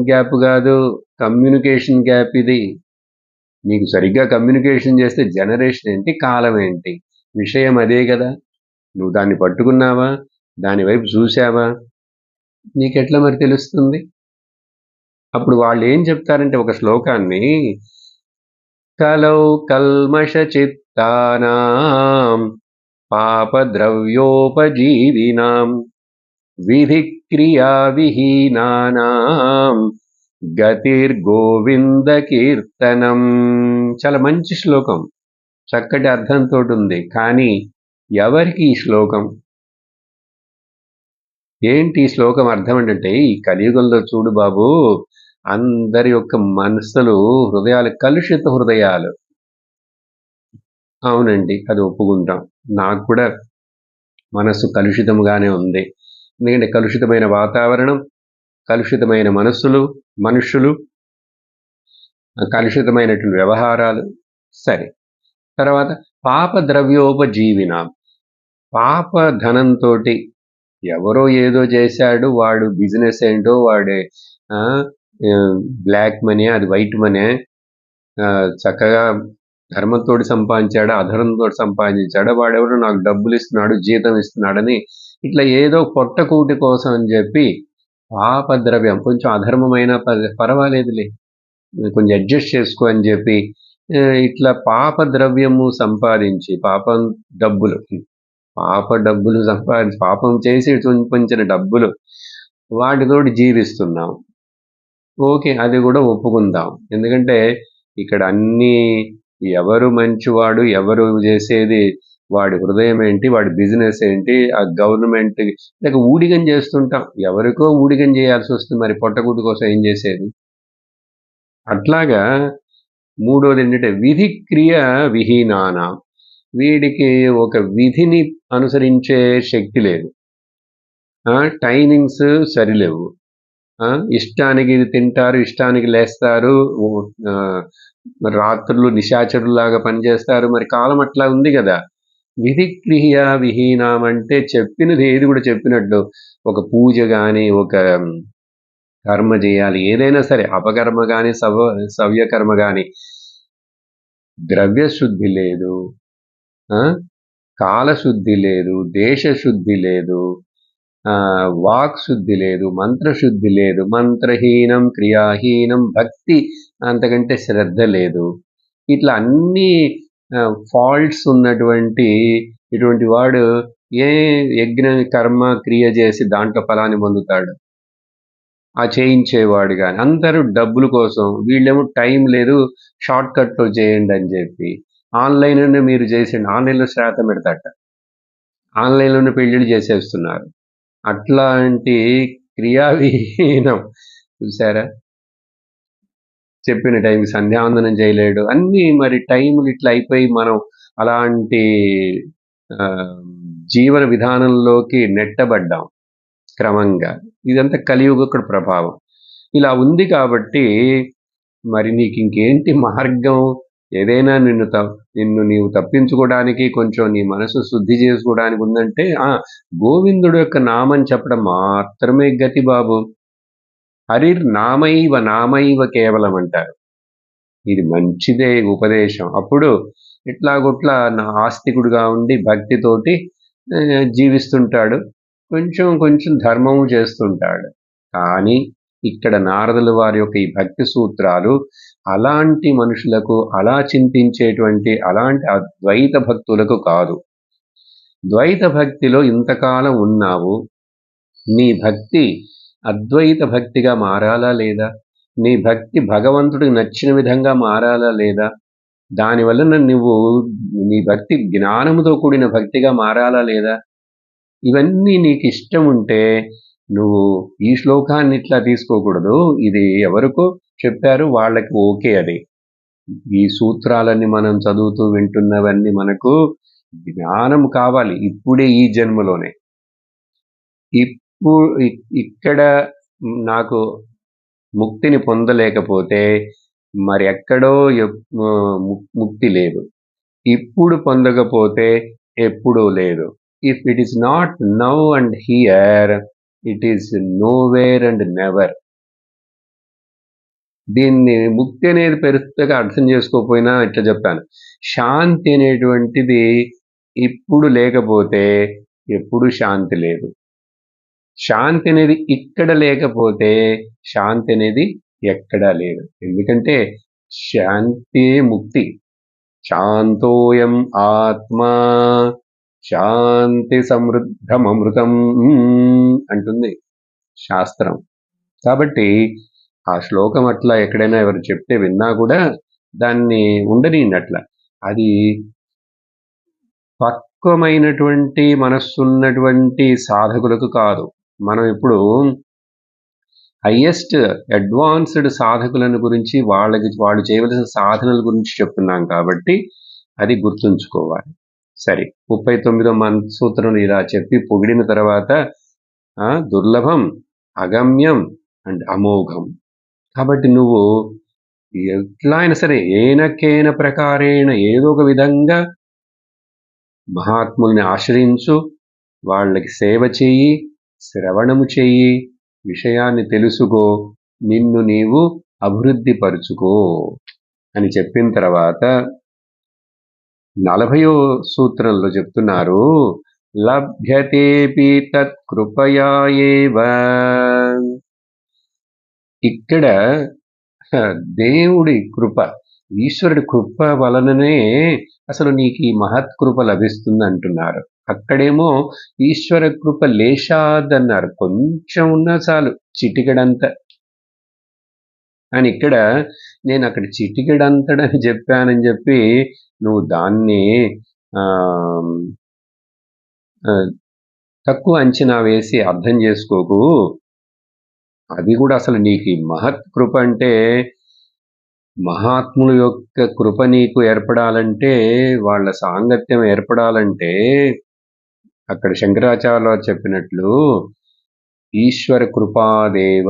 గ్యాప్ కాదు, కమ్యూనికేషన్ గ్యాప్. ఇది నీకు సరిగ్గా కమ్యూనికేషన్ చేస్తే జనరేషన్ ఏంటి, కాలం ఏంటి? విషయం అదే కదా. నువ్వు దాన్ని పట్టుకున్నావా, దాని వైపు చూసావా, నీకెట్లా మరి తెలుస్తుంది? అప్పుడు వాళ్ళు ఏం చెప్తారంటే ఒక శ్లోకాన్ని, కలౌ కల్మష చిత్తానాం పాపద్రవ్యోపజీవినాం విధిక్రియా విహీనానాం గతిర్గోవింద కీర్తనం. చాలా మంచి శ్లోకం, చక్కటి అర్థంతో ఉంది. కానీ ఎవరికి ఈ శ్లోకం? ఏంటి ఈ శ్లోకం అర్థం అంటే, ఈ కలియుగంలో చూడు బాబు, అందరి యొక్క మనసులు, హృదయాలు కలుషిత హృదయాలు. అవునండి. అది ఒప్పుకుంటాం. నాకు కూడా మనస్సు కలుషితంగానే ఉంది. ఎందుకంటే కలుషితమైన వాతావరణం, కలుషితమైన మనుష్యులు, కలుషితమైనటువంటి వ్యవహారాలు. సరే. తర్వాత పాప ద్రవ్యోపజీవినాం. పాప ధనంతోటి ఎవరో ఏదో చేశాడు, వాడు బిజినెస్ ఏంటో వాడే బ్లాక్ మనీ, అది వైట్ మనీ, చక్కగా ధర్మంతోటి సంపాదించాడా, అధర్మంతో సంపాదించాడా, వాడెవరో నాకు డబ్బులు ఇస్తున్నాడు, జీతం ఇస్తున్నాడని ఇట్లా ఏదో పొట్టకూటి కోసం అని చెప్పి పాపద్రవ్యం, కొంచెం అధర్మమైన పర్వాలేదులే, కొంచెం అడ్జస్ట్ చేసుకో అని చెప్పి ఇట్లా పాప ద్రవ్యము సంపాదించి, పాపం డబ్బులు సంపాదించి, పాపం చేసి పొంచిన డబ్బులు, వాటితోటి జీవిస్తున్నాం. ఓకే, అది కూడా ఒప్పుకుందాం. ఎందుకంటే ఇక్కడ అన్నీ ఎవరు మంచివాడు, ఎవరు చేసేది, వాడి హృదయం ఏంటి, వాడి బిజినెస్ ఏంటి, ఆ గవర్నమెంట్ లేక ఊడిగం చేస్తుంటాం. ఎవరికో ఊడిగం చేయాల్సి వస్తుంది, మరి పొట్టకూటి కోసం ఏం చేసేది. అట్లాగా మూడోది ఏంటంటే విధి క్రియ విహీనాన. వీడికి ఒక విధిని అనుసరించే శక్తి లేదు, టైమింగ్స్ సరిలేవు, ఇష్టానికి తింటారు, ఇష్టానికి లేస్తారు, రాత్రులు నిశాచరులాగా పనిచేస్తారు. మరి కాలం అట్లా ఉంది కదా. విధి క్రియ విహీనం అంటే చెప్పినది ఏది కూడా చెప్పినట్లు, ఒక పూజ కానీ, ఒక కర్మ చేయాలి, ఏదైనా సరే, అపకర్మ కానీ సవ్యకర్మ కానీ, ద్రవ్యశుద్ధి లేదు, కాలశుద్ధి లేదు, దేశశుద్ధి లేదు, వాక్ శుద్ధి లేదు, మంత్రశుద్ధి లేదు, మంత్రహీనం, క్రియాహీనం, భక్తి అంతకంటే శ్రద్ధ లేదు. ఇట్లా అన్ని ఫాల్ట్స్ ఉన్నటువంటి ఇటువంటి వాడు ఏ యజ్ఞ కర్మ క్రియ చేసి దాంట్లో ఫలాన్ని పొందుతాడు? ఆ చేయించేవాడు కానీ. అందరూ డబ్బుల కోసం, వీళ్ళేమో టైం లేదు, షార్ట్ కట్లో చేయండి అని చెప్పి ఆన్లైన్లోనే మీరు చేసేయండి, ఆన్లైన్లో శ్రాద్ధం పెడతాట, ఆన్లైన్లోనే పెళ్ళిళ్ళు చేసేస్తున్నారు. అట్లాంటి క్రియావిహీనం చూసారా. చెప్పిన టైంకి సంధ్యావందనం చేయలేడు, అన్నీ మరి టైంలు ఇట్లా అయిపోయి మనం అలాంటి జీవన విధానంలోకి నెట్టబడ్డాం క్రమంగా. ఇదంతా కలియుగ ప్రభావం. ఇలా ఉంది కాబట్టి మరి నీకు ఇంకేంటి మార్గం? ఏదైనా నిన్ను నీవు తప్పించుకోవడానికి, కొంచెం నీ మనసు శుద్ధి చేసుకోవడానికి ఉందంటే గోవిందుడు యొక్క నామం చెప్పడం మాత్రమే గతి బాబు. హరిర్ నామైవ కేవలం అంటారు. ఇది మంచిదే ఉపదేశం. అప్పుడు ఇట్లాగొట్లా ఆస్తికుడుగా ఉండి భక్తితోటి జీవిస్తుంటాడు, కొంచెం ధర్మము చేస్తుంటాడు. కానీ ఇక్కడ నారదుల వారి యొక్క ఈ భక్తి సూత్రాలు అలాంటి మనుషులకు, అలా చింతించేటువంటి అలాంటి అద్వైత భక్తులకు కాదు. ద్వైత భక్తిలో ఇంతకాలం ఉన్నావు, నీ భక్తి అద్వైత భక్తిగా మారాలా లేదా? నీ భక్తి భగవంతుడికి నచ్చిన విధంగా మారాలా లేదా? దానివల్ల నువ్వు నీ భక్తి జ్ఞానముతో కూడిన భక్తిగా మారాలా లేదా? ఇవన్నీ నీకు ఇష్టం ఉంటే నువ్వు ఈ శ్లోకాన్ని ఇట్లా తీసుకోకూడదు. ఇది ఎవరికో చెప్పారు, వాళ్ళకి ఓకే. అది ఈ సూత్రాలన్నీ మనం చదువుతూ వింటున్నవన్నీ మనకు జ్ఞానం కావాలి ఇప్పుడే, ఈ జన్మలోనే. ఇక్కడ నాకు ముక్తిని పొందలేకపోతే మరి ఎక్కడో ముక్తి లేదు. ఇప్పుడు పొందకపోతే ఎప్పుడూ లేదు. If it is not now and here, it is nowhere and never. దీన్ని ముక్తి అనేది పెరుస్తగా అర్థం చేసుకోకపోయినా ఇట్లా చెప్తాను. శాంతి అనేటువంటిది ఇప్పుడు లేకపోతే ఎప్పుడు శాంతి లేదు. శాంతి అనేది ఇక్కడ లేకపోతే శాంతి అనేది ఎక్కడా లేదు. ఎందుకంటే శాంతి ముక్తి. శాంతోయం ఆత్మా శాంతి సమృద్ధమమృతం అంటుంది శాస్త్రం. కాబట్టి ఆ శ్లోకం అట్లా ఎక్కడైనా ఎవరు చెప్తే విన్నా కూడా దాన్ని ఉండనినట్ల. అది పక్వమైనటువంటి మనస్సున్నటువంటి సాధకులకు కాదు. మనం ఇప్పుడు హైయెస్ట్ అడ్వాన్స్డ్ సాధకులను గురించి వాళ్ళు చేయవలసిన సాధనల గురించి చెప్తున్నాం కాబట్టి అది గుర్తుంచుకోవాలి. సరే, 39వ సూత్రం ఇలా చెప్పి పొగిడిన తర్వాత దుర్లభం, అగమ్యం అండ్ అమోఘం. కాబట్టి నువ్వు ఎట్లా అయినా సరే ఏనకేన ప్రకారేణ ఏదో ఒక విధంగా మహాత్ముల్ని ఆశ్రయించు, వాళ్ళకి సేవ చెయ్యి, శ్రవణము చెయ్యి, విషయాన్ని తెలుసుకో, నిన్ను నీవు అభివృద్ధి పరుచుకో అని చెప్పిన తర్వాత 40వ సూత్రంలో చెప్తున్నారు, లభ్యతేపి తత్కృపయా ఏవ. ఇక్కడ దేవుడి కృప, ఈశ్వరుడి కృప వలననే అసలు నీకు ఈ మహత్కృప లభిస్తుంది అంటున్నారు. అక్కడేమో ఈశ్వర కృప లేషాదన్నారు, కొంచెం ఉన్నా చాలు, చిటికెడంత అని. ఇక్కడ నేను అక్కడ చిటికెడంతడని చెప్పానని చెప్పి నువ్వు దాన్ని తక్కువ అంచనా వేసి అర్థం చేసుకోకు. అది కూడా అసలు నీకు మహత్ కృప అంటే, మహాత్ముల యొక్క కృప నీకు ఏర్పడాలంటే, వాళ్ళ సాంగత్యం ఏర్పడాలంటే, అక్కడ శంకరాచార్యులు చెప్పినట్లు ఈశ్వర కృపాదేవ,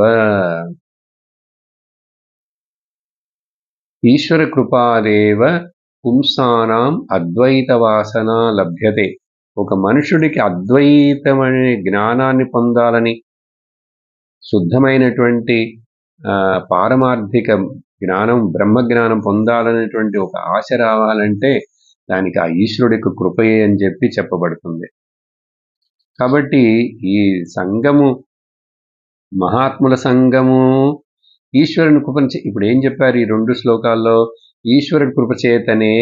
ఈశ్వర కృపాదేవ పుంసానాం అద్వైత వాసన లభ్యతే. ఒక మనుషుడికి అద్వైతమనే జ్ఞానాన్ని పొందాలని, శుద్ధమైనటువంటి పారమార్థిక జ్ఞానం, బ్రహ్మజ్ఞానం పొందాలనేటువంటి ఒక ఆశ రావాలంటే దానికి ఆ ఈశ్వరుడికి కృపయే అని చెప్పి చెప్పబడుతుంది. కాబట్టి ఈ సంఘము, మహాత్ముల సంఘము ఈశ్వరుని కృప. ఇప్పుడు ఏం చెప్పారు ఈ 2 శ్లోకాల్లో? ఈశ్వరుడి కృప చేతనే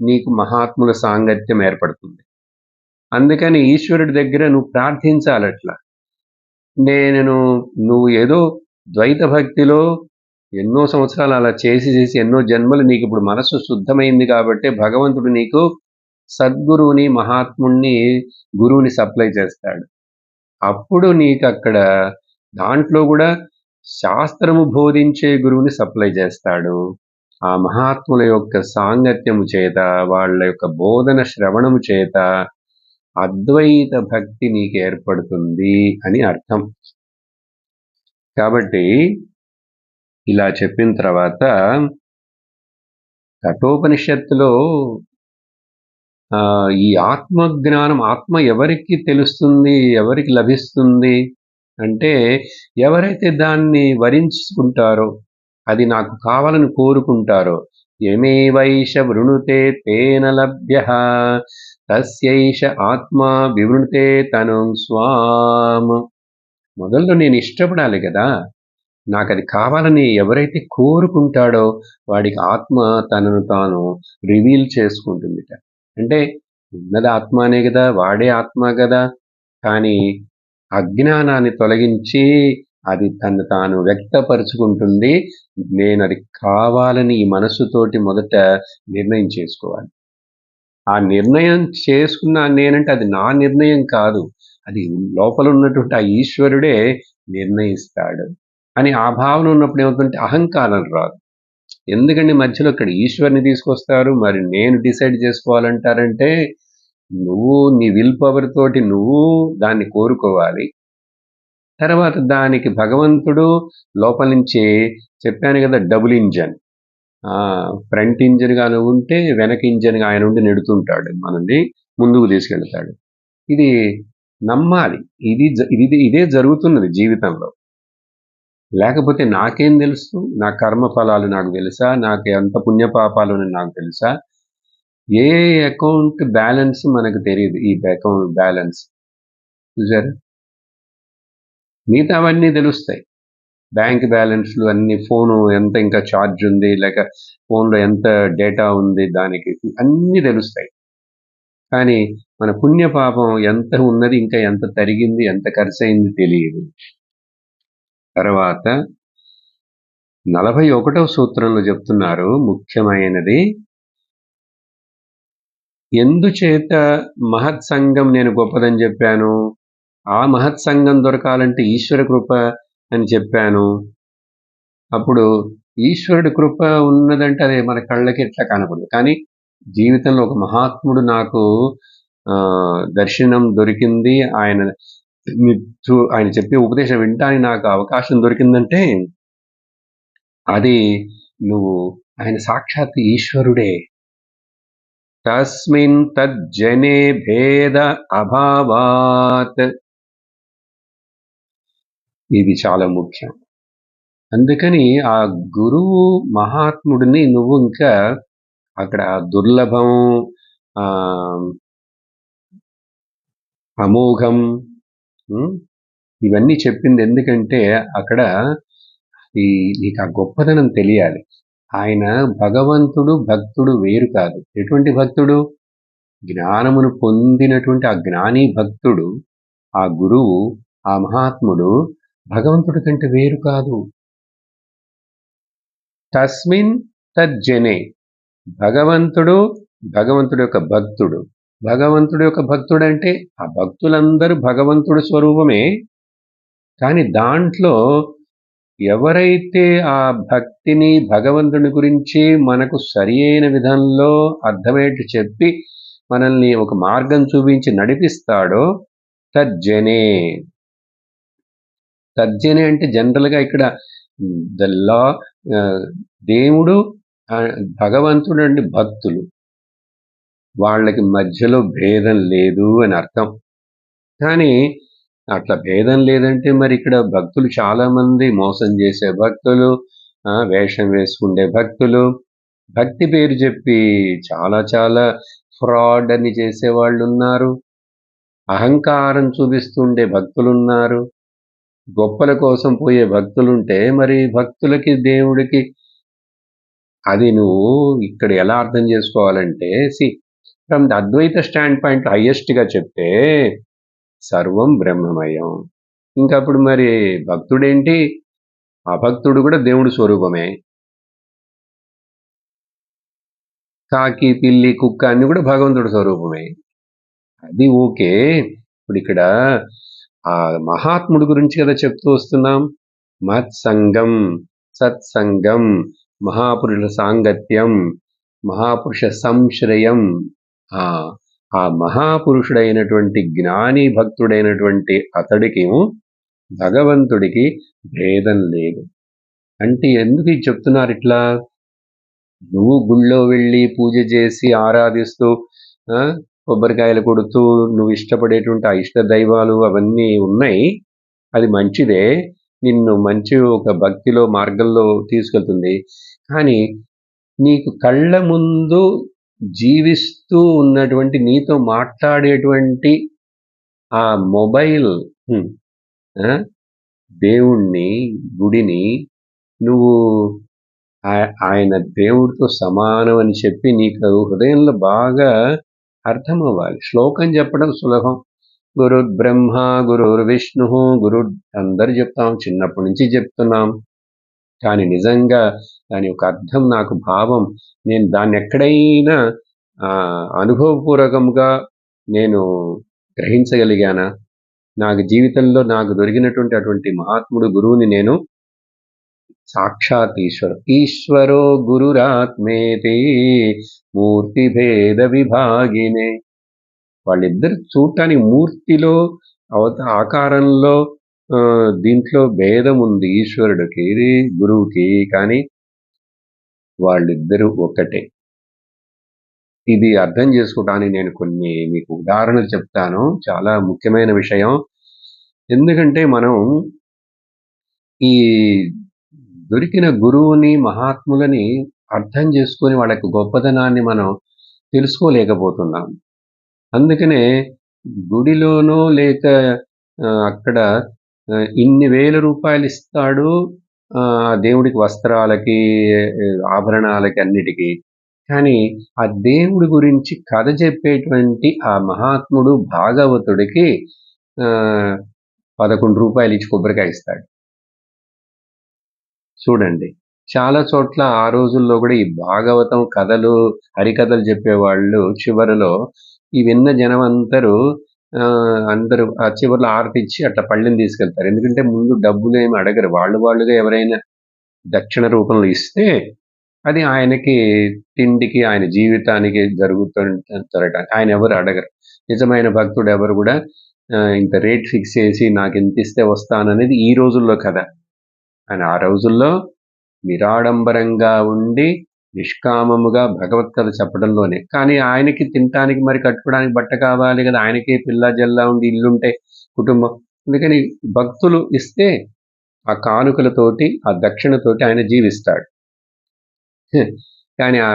నీకు మహాత్ముల సాంగత్యం ఏర్పడుతుంది. అందుకని ఈశ్వరుడి దగ్గర నువ్వు ప్రార్థించాలట్లా. నువ్వు ఏదో ద్వైత భక్తిలో ఎన్నో సంవత్సరాలు అలా చేసి ఎన్నో జన్మలు నీకు ఇప్పుడు మనసు శుద్ధమైంది కాబట్టి భగవంతుడు నీకు సద్గురువుని, మహాత్ముణ్ణి, గురువుని సప్లై చేస్తాడు. అప్పుడు నీకు అక్కడ దాంట్లో కూడా శాస్త్రము బోధించే గురువుని సప్లై చేస్తాడు. ఆ మహాత్ముల యొక్క సాంగత్యము చేత, వాళ్ళ యొక్క బోధన శ్రవణము చేత అద్వైత భక్తి నీకు ఏర్పడుతుంది అని అర్థం. కాబట్టి ఇలా చెప్పిన తర్వాత కఠోపనిషత్తులో ఈ ఆత్మజ్ఞానం, ఆత్మ ఎవరికి తెలుస్తుంది, ఎవరికి లభిస్తుంది అంటే, ఎవరైతే దాన్ని వరించుకుంటారో, అది నాకు కావాలని కోరుకుంటారో, యమేవైష వృణుతే తేన లభ్యః తస్యైష ఆత్మా వివృణుతే తనుం స్వాం. మొదల్లో నేను ఇష్టపడాలి కదా, నాకు అది కావాలని ఎవరైతే కోరుకుంటాడో వాడికి ఆత్మ తనను తాను రివీల్ చేసుకుంటుందిట. అంటే ఉన్నది ఆత్మనే కదా, వాడే ఆత్మ కదా, కానీ అజ్ఞానాన్ని తొలగించి అది తను తాను వ్యక్తపరుచుకుంటుంది. నేను అది కావాలని ఈ మనస్సుతోటి మొదట నిర్ణయం చేసుకోవాలి. ఆ నిర్ణయం చేసుకున్నా నేనంటే అది నా నిర్ణయం కాదు, అది లోపల ఉన్నటువంటి ఆ ఈశ్వరుడే నిర్ణయిస్తాడు అని ఆ భావన ఉన్నప్పుడు ఏమవుతుందంటే అహంకారం రాదు. ఎందుకంటే మధ్యలో ఇక్కడ ఈశ్వరుని తీసుకొస్తారు, మరి నేను డిసైడ్ చేసుకోవాలంటారంటే నువ్వు నీ విల్ పవర్ తోటి నువ్వు దాన్ని కోరుకోవాలి. తర్వాత దానికి భగవంతుడు లోపల నుంచి చెప్పాను కదా, డబుల్ ఇంజన్, ఫ్రంట్ ఇంజన్గా నువ్వు ఉంటే వెనక ఇంజన్గా ఆయన ఉండి నెడుతుంటాడు, మనల్ని ముందుకు తీసుకెళ్తాడు. ఇది నమ్మాలి. ఇదే జరుగుతున్నది జీవితంలో. లేకపోతే నాకేం తెలుసు, నా కర్మ ఫలాలు నాకు తెలుసా, నాకు ఎంత పుణ్యపాపాలు నాకు తెలుసా? ఏ అకౌంట్ బ్యాలెన్స్ మనకు తెలియదు. ఈ అకౌంట్ బ్యాలెన్స్ చూసారా, మిగతావన్నీ తెలుస్తాయి. బ్యాంక్ బ్యాలెన్స్లు అన్ని, ఫోను ఎంత ఇంకా ఛార్జ్ ఉంది, లేక ఫోన్లో ఎంత డేటా ఉంది, దానికి అన్నీ తెలుస్తాయి. కానీ మన పుణ్యపాపం ఎంత ఉన్నది, ఇంకా ఎంత తరిగింది, ఎంత ఖర్చు అయింది తెలియదు. తర్వాత 41వ సూత్రంలో చెప్తున్నారు ముఖ్యమైనది, ఎందుచేత మహత్సంగం నేను గొప్పదని చెప్పాను? ఆ మహత్సంగం దొరకాలంటే ఈశ్వర కృప అని చెప్పాను. అప్పుడు ఈశ్వరుడి కృప ఉన్నదంటే అది మన కళ్ళకి ఎట్లా కనపడదు. కానీ జీవితంలో ఒక మహాత్ముడు నాకు దర్శనం దొరికింది. ఆయన చెప్పే ఉపదేశం వినటానికి నాకు అవకాశం దొరికిందంటే అది నువ్వు ఆయన సాక్షాత్ ఈశ్వరుడే. తస్మిన్ తజ్జనే భేద అభావాత్. ఇది చాలా ముఖ్యం. అందుకని ఆ గురువు మహాత్ముడిని నువ్వు ఇంకా అక్కడ దుర్లభం, అమోఘం, ఇవన్నీ చెప్పింది ఎందుకంటే అక్కడ నీకు ఆ గొప్పదనం తెలియాలి. ఆయన భగవంతుడు, భక్తుడు వేరు కాదు. ఎటువంటి భక్తుడు? జ్ఞానమును పొందినటువంటి ఆ జ్ఞాని భక్తుడు, ఆ గురువు, ఆ మహాత్ముడు భగవంతుడి కంటే వేరు కాదు. తస్మిన్ తజ్జనే. భగవంతుడు యొక్క భక్తుడు. భగవంతుడి యొక్క భక్తుడు అంటే ఆ భక్తులందరూ భగవంతుడి స్వరూపమే. కానీ దాంట్లో ఎవరైతే ఆ భక్తిని, భగవంతుని గురించి మనకు సరి అయిన విధంలో అర్థమయ్యేట్టు చెప్పి మనల్ని ఒక మార్గం చూపించి నడిపిస్తాడో తజ్జనే. తజ్జనే అంటే జనరల్గా ఇక్కడ దేవుడు, భగవంతుడు అంటే భక్తులు, వాళ్ళకి మధ్యలో భేదం లేదు అని అర్థం. కానీ అట్లా భేదం లేదంటే మరి ఇక్కడ భక్తులు చాలా మంది మోసం చేసే భక్తులు, వేషం వేసుకుండే భక్తులు, భక్తి పేరు చెప్పి చాలా చాలా ఫ్రాడ్ అని చేసేవాళ్ళు ఉన్నారు. అహంకారం చూపిస్తుండే భక్తులున్నారు. గొప్పల కోసం పోయే భక్తులుంటే మరి భక్తులకి, దేవుడికి అది నువ్వు ఇక్కడ ఎలా అర్థం చేసుకోవాలంటే, from the Advaita standpoint హైయెస్ట్గా చెప్తే సర్వం బ్రహ్మమయం. ఇంకప్పుడు మరి భక్తుడేంటి? అభక్తుడు కూడా దేవుడి స్వరూపమే. కాకి, పిల్లి, కుక్క అన్ని కూడా భగవంతుడి స్వరూపమే. అది ఓకే. ఇప్పుడు ఇక్కడ ఆ మహాత్ముడి గురించి కదా చెప్తూ వస్తున్నాం. మత్సంగం, సత్సంగం, మహాపురుష సాంగత్యం, మహాపురుష సంశ్రయం. ఆ మహాపురుషుడైనటువంటి జ్ఞాని భక్తుడైనటువంటి అతడికి, భగవంతుడికి భేదం లేదు. అంటే ఎందుకు చెప్తున్నారు ఇట్లా? నువ్వు గుళ్ళో వెళ్ళి పూజ చేసి ఆరాధిస్తూ కొబ్బరికాయలు కొడుతూ నువ్వు ఇష్టపడేటువంటి ఆ ఇష్ట దైవాలు అవన్నీ ఉన్నాయి. అది మంచిదే, నిన్ను మంచి ఒక భక్తిలో మార్గంలో తీసుకెళ్తుంది. కానీ నీకు కళ్ళ ముందు జీవిస్తూ ఉన్నటువంటి, నీతో మాట్లాడేటువంటి ఆ మొబైల్ దేవుణ్ణి, గుడిని నువ్వు ఆయన దేవుడితో సమానం అని చెప్పి నీకు హృదయంలో బాగా అర్థం అవ్వాలి. శ్లోకం చెప్పడం సులభం. గురుర్ బ్రహ్మ, గురుర్ విష్ణు, గురు అందరు చెప్తాం, చిన్నప్పటి నుంచి చెప్తున్నాం. కానీ నిజంగా దాని యొక్క అర్థం, నాకు భావం, నేను దాన్ని ఎక్కడైనా అనుభవపూర్వకంగా నేను గ్రహించగలిగానా? నాకు జీవితంలో నాకు దొరికినటువంటి అటువంటి మహాత్ముడు గురువుని నేను సాక్షాత్ ఈశ్వరో గురురాత్మేతి మూర్తి భేద విభాగినే. వాళ్ళిద్దరు చూడటానికి మూర్తిలో, ఆకారంలో, దీంట్లో భేదం ఉంది ఈశ్వరుడికి, గురువుకి. కానీ వాళ్ళిద్దరూ ఒకటే. ఇది అర్థం చేసుకోవడానికి నేను కొన్ని మీకు ఉదాహరణలు చెప్తాను. చాలా ముఖ్యమైన విషయం. ఎందుకంటే మనం ఈ దొరికిన గురువుని, మహాత్ములని అర్థం చేసుకొని వాళ్ళకి గొప్పతనాన్ని మనం తెలుసుకోలేకపోతున్నాం. అందుకనే గుడిలోనో లేక అక్కడ ఇన్ని వేల రూపాయలు ఇస్తాడు దేవుడికి, వస్త్రాలకి, ఆభరణాలకి, అన్నిటికీ. కానీ ఆ దేవుడి గురించి కథ చెప్పేటువంటి ఆ మహాత్ముడు భాగవతుడికి 11 రూపాయలు ఇచ్చి కొబ్బరికాయ ఇస్తాడు. చూడండి, చాలా చోట్ల ఆ రోజుల్లో కూడా ఈ భాగవతం కథలు, హరికథలు చెప్పేవాళ్ళు చివరిలో ఈ విన్న జనం అందరూ అందరూ ఆ చివర్లో ఆరతిచ్చి అట్లా పళ్ళెం తీసుకెళ్తారు. ఎందుకంటే ముందు డబ్బులేమి అడగరు. వాళ్ళుగా ఎవరైనా దక్షిణ రూపంలో ఇస్తే అది ఆయనకి తిండికి, ఆయన జీవితానికి జరగటానికి ఆయనెవరు అడగరు. నిజమైన భక్తుడెవరు గూడా ఇంత రేట్ ఫిక్స్ చేసి నాకింతిస్తే వస్తాననేది ఈ రోజుల్లో కథ. ఆయన ఆ రోజుల్లో నిరాడంబరంగా ఉండి, నిష్కామముగా భగవత్ కథ చెప్పడంలోనే. కానీ ఆయనకి తినటానికి మరి కట్టుకోవడానికి బట్ట కావాలి గదా! ఆయనకి పిల్లా జల్లా ఉండి ఇల్లుంటే కుటుంబం. అందుకని భక్తులు ఇస్తే ఆ కానుకలతోటి, ఆ దక్షిణతోటి ఆయన జీవిస్తాడు. కానీ ఆ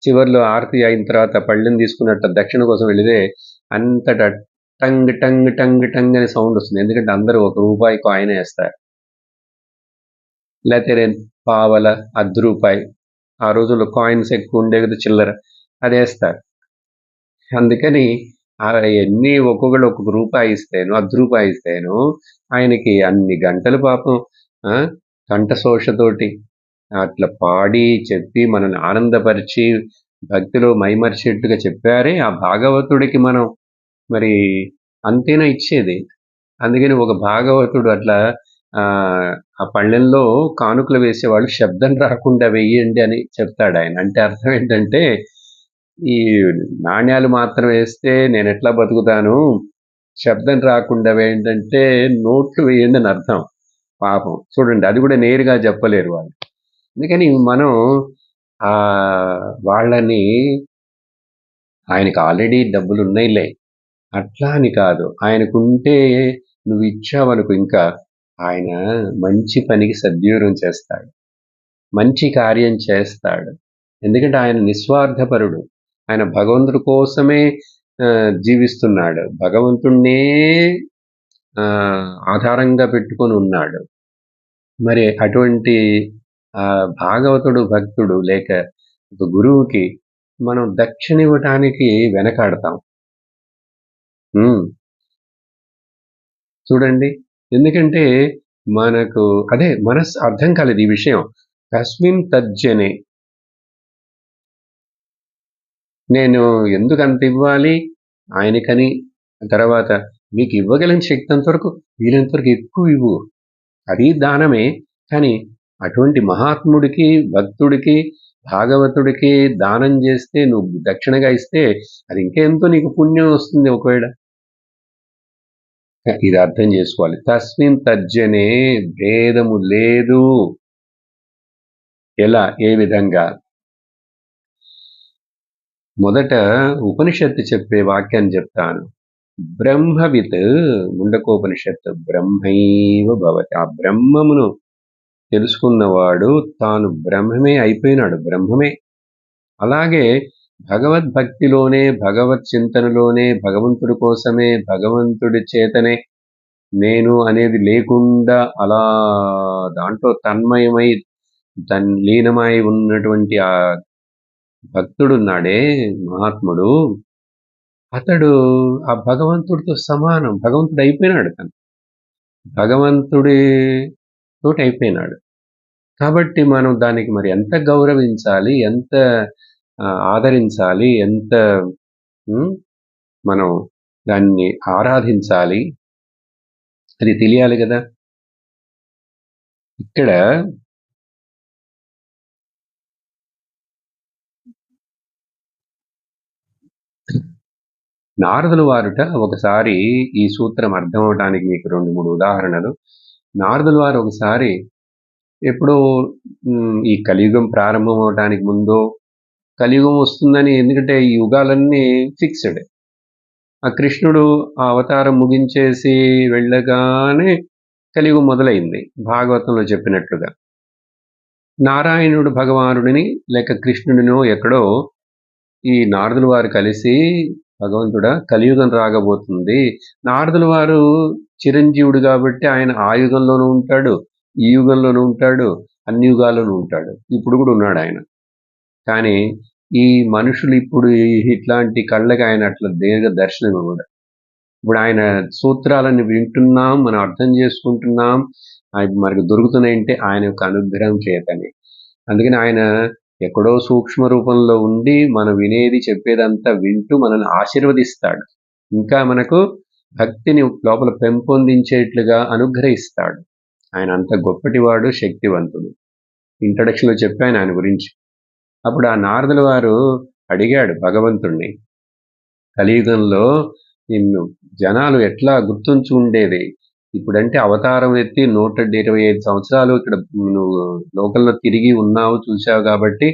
చివర్లో ఆరతి అయిన తర్వాత పళ్ళెం తీసుకున్నట్టు దక్షిణ కోసం వెళితే అంతటా టంగ్ టంగ్ టంగ్ టంగ్ అనే సౌండ్ వస్తుంది. ఎందుకంటే అందరూ ₹1 కాయిన్ ఏస్తారు. లేతే పావల, రూ. 1. ఆ రోజుల్లో కాయిన్స్ ఎక్కువ ఉండేవి కదా చిల్లర. అదేస్తారు. అందుకని అయన్నీ ఒక్కొక్కళ్ళు ఒక్కొక్క రూపాయి ఇస్తేను, ₹1 ఇస్తేను ఆయనకి అన్ని గంటలు పాపం కంఠశోషతోటి అట్లా పాడి, చెప్పి మనల్ని ఆనందపరిచి, భక్తిలో మైమరిచేట్టుగా చెప్పారే ఆ భాగవతుడికి మనం మరి అంతేనా ఇచ్చేది. అందుకని ఒక భాగవతుడు అట్లా ఆ పళ్ళెంలో కానుకలు వేసేవాళ్ళు శబ్దం రాకుండా వెయ్యండి అని చెప్తాడాయన. అంటే అర్థం ఏంటంటే, ఈ నాణ్యాలు మాత్రం వేస్తే నేనెట్లా బతుకుతాను, శబ్దం రాకుండా ఏంటంటే నోట్లు వేయండి అని అర్థం. పాపం చూడండి అది కూడా నేరుగా చెప్పలేరు వాళ్ళు. అందుకని మనం వాళ్ళని ఆయనకి ఆల్రెడీ డబ్బులున్నయిలే అట్లా అని కాదు. ఆయనకుంటే నువ్విచ్చావనుకో ఇంకా ఆయన మంచి పనికి సద్వినియోగం చేస్తాడు. మంచి కార్యం చేస్తాడు. ఎందుకంటే ఆయన నిస్వార్థపరుడు. ఆయన భగవంతుడి కోసమే జీవిస్తున్నాడు. భగవంతుడినే ఆధారంగా పెట్టుకొని ఉన్నాడు. మరి అటువంటి భాగవతుడు భక్తుడు లేక ఒక గురువుకి మనం దక్షిణ ఇవ్వటానికి వెనకాడతాం. చూడండి. ఎందుకంటే మనకు అదే మనస్సు అర్థం కాలేదు ఈ విషయం. కస్మిన్ తజ్జనే నేను ఎందుకంత ఇవ్వాలి ఆయనకని, తర్వాత మీకు ఇవ్వగలిగిన శక్తి అంతవరకు వీలైనంత వరకు ఎక్కువ ఇవ్వు. అది దానమే. కానీ అటువంటి మహాత్ముడికి, భక్తుడికి, భాగవతుడికి దానం చేస్తే నువ్వు దక్షిణగా ఇస్తే అది ఇంకెంతో నీకు పుణ్యం వస్తుంది ఒకవేళ. ఇది అర్థం చేసుకోవాలి. తస్మిన్ తర్జనే భేదము లేదు. ఎలా? ఏ విధంగా? మొదట ఉపనిషత్తు చెప్పే వాక్యాన్ని చెప్తాను. బ్రహ్మవిత్ ముండకోపనిషత్తు బ్రహ్మైవ భవతి. ఆ బ్రహ్మమును తెలుసుకున్నవాడు తాను బ్రహ్మమే అయిపోయినాడు. బ్రహ్మమే. అలాగే భగవద్భక్తిలోనే, భగవత్ చింతనలోనే, భగవంతుడి కోసమే, భగవంతుడి చేతనే నేను అనేది లేకుండా అలా దాంట్లో తన్మయమై లీనమై ఉన్నటువంటి ఆ భక్తుడున్నాడే మహాత్ముడు, అతడు ఆ భగవంతుడితో సమానం. భగవంతుడు అయిపోయినాడు తను. భగవంతుడి తోటి అయిపోయినాడు. కాబట్టి మనం దానికి మరి ఎంత గౌరవించాలి, ఎంత ఆదరించాలి, ఎంత మనం దాన్ని ఆరాధించాలి, అది తెలియాలి కదా. ఇక్కడ నారదుల వారుట ఒకసారి ఈ సూత్రం అర్థం అవడానికి మీకు 2-3 ఉదాహరణలు. నారదుల వారు ఒకసారి ఎప్పుడో ఈ కలియుగం ప్రారంభం అవడానికి ముందో, కలియుగం వస్తుందని, ఎందుకంటే ఈ యుగాలన్నీ ఫిక్స్డ్. ఆ కృష్ణుడు ఆ అవతారం ముగించేసి వెళ్ళగానే కలియుగం మొదలైంది భాగవతంలో చెప్పినట్లుగా. నారాయణుడు భగవానుడిని లేక కృష్ణుడినో ఎక్కడో ఈ నారదుల వారు కలిసి, భగవంతుడా కలియుగం రాగబోతుంది. నారదుల వారు చిరంజీవుడు కాబట్టి ఆయన ఆ యుగంలోనూ ఉంటాడు, ఈ యుగంలోనూ ఉంటాడు, అన్ని యుగాల్లోనూ ఉంటాడు. ఇప్పుడు కూడా ఉన్నాడు ఆయన. కానీ ఈ మనుషులు ఇప్పుడు ఇట్లాంటి కళ్ళకి ఆయన అట్లా దీర్ఘ దర్శనం ఇవ్వడు. ఇప్పుడు ఆయన సూత్రాలను వింటున్నాం, మనం అర్థం చేసుకుంటున్నాం, మనకు దొరుకుతున్నాయంటే ఆయన యొక్క అనుగ్రహం చేతనే. అందుకని ఆయన ఎక్కడో సూక్ష్మ రూపంలో ఉండి మనం వినేది చెప్పేదంతా వింటూ మనల్ని ఆశీర్వదిస్తాడు. ఇంకా మనకు భక్తిని లోపల పెంపొందించేట్లుగా అనుగ్రహిస్తాడు. ఆయన అంత గొప్పటివాడు, శక్తివంతుడు. ఇంట్రడక్షన్‌లో చెప్పాను ఆయన గురించి. అప్పుడు ఆ నారదుల వారు అడిగాడు భగవంతుణ్ణి, కలియుగంలో నిన్ను జనాలు ఎట్లా గుర్తుంచుండేది? ఇప్పుడంటే అవతారం ఎత్తి 125 సంవత్సరాలు ఇక్కడ నువ్వు లోకంలో తిరిగి ఉన్నావు, చూసావు కాబట్టి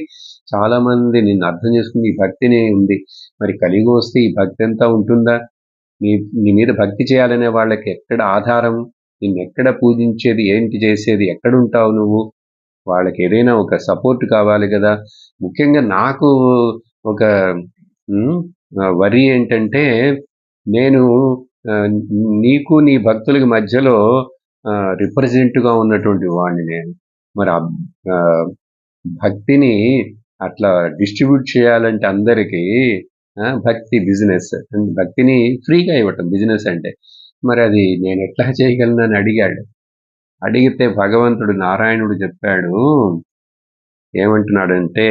చాలామంది నిన్ను అర్థం చేసుకుని ఈ భక్తిని ఉంది. మరి కలియుగం వస్తే ఈ భక్తి అంతా ఉంటుందా? నీ మీద భక్తి చేయాలనే వాళ్ళకి ఎక్కడ ఆధారం? నిన్నెక్కడ పూజించేది? ఏంటి చేసేది? ఎక్కడుంటావు నువ్వు? వాళ్ళకి ఏదైనా ఒక సపోర్ట్ కావాలి కదా! ముఖ్యంగా నాకు ఒక వరి ఏంటంటే, నేను నీకు నీ భక్తులకి మధ్యలో రిప్రజెంట్‌గా ఉన్నటువంటి వాడిని నేను. మరి భక్తిని అట్లా డిస్ట్రిబ్యూట్ చేయాలంటే అందరికీ భక్తి బిజినెస్. భక్తిని ఫ్రీగా ఇవ్వటం బిజినెస్ అంటే. మరి అది నేను ఎట్లా చేయగలనని అడిగాడు. అడిగితే భగవంతుడు నారాయణుడు చెప్పాడు, ఏమంటున్నాడంటే,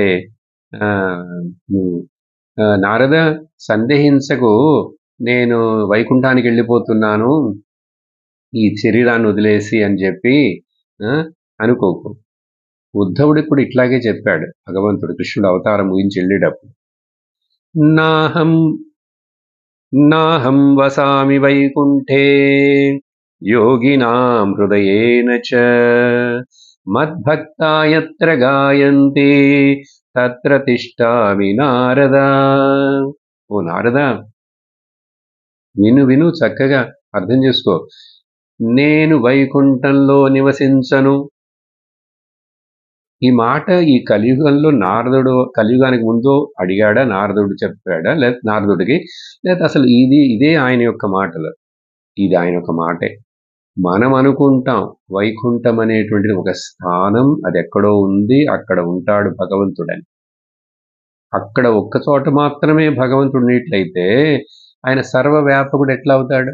నారద సందేహించకు, నేను వైకుంఠానికి వెళ్ళిపోతున్నాను ఈ శరీరాన్ని వదిలేసి అని చెప్పి అనుకోకు. ఉద్ధవుడికి కూడా ఇట్లాగే చెప్పాడు భగవంతుడు, కృష్ణుడు అవతారం ముగించి వెళ్ళేటప్పుడు. నాహం వసామి వైకుంఠే యోగినాం హృదయేన చ మద్భక్తా యత్ర గాయంతి తత్ర తిష్టామి నారద. ఓ నారద, విను చక్కగా అర్థం చేసుకో. నేను వైకుంఠంలో నివసించను. ఈ మాట ఈ కలియుగంలో నారదుడు కలియుగానికి ముందు అడిగాడా, నారదుడు చెప్పాడా, లేదా నారదుడికి, లేదా అసలు ఇదే ఆయన యొక్క మాటలు? ఇది ఆయన యొక్క మాటే. మనం అనుకుంటాం వైకుంఠం అనేటువంటిది ఒక స్థానం, అది ఎక్కడో ఉంది, అక్కడ ఉంటాడు భగవంతుడని. అక్కడ ఒక్క చోట మాత్రమే భగవంతుడు ఉన్నట్లయితే ఆయన సర్వవ్యాపకుడు ఎట్లా అవుతాడు?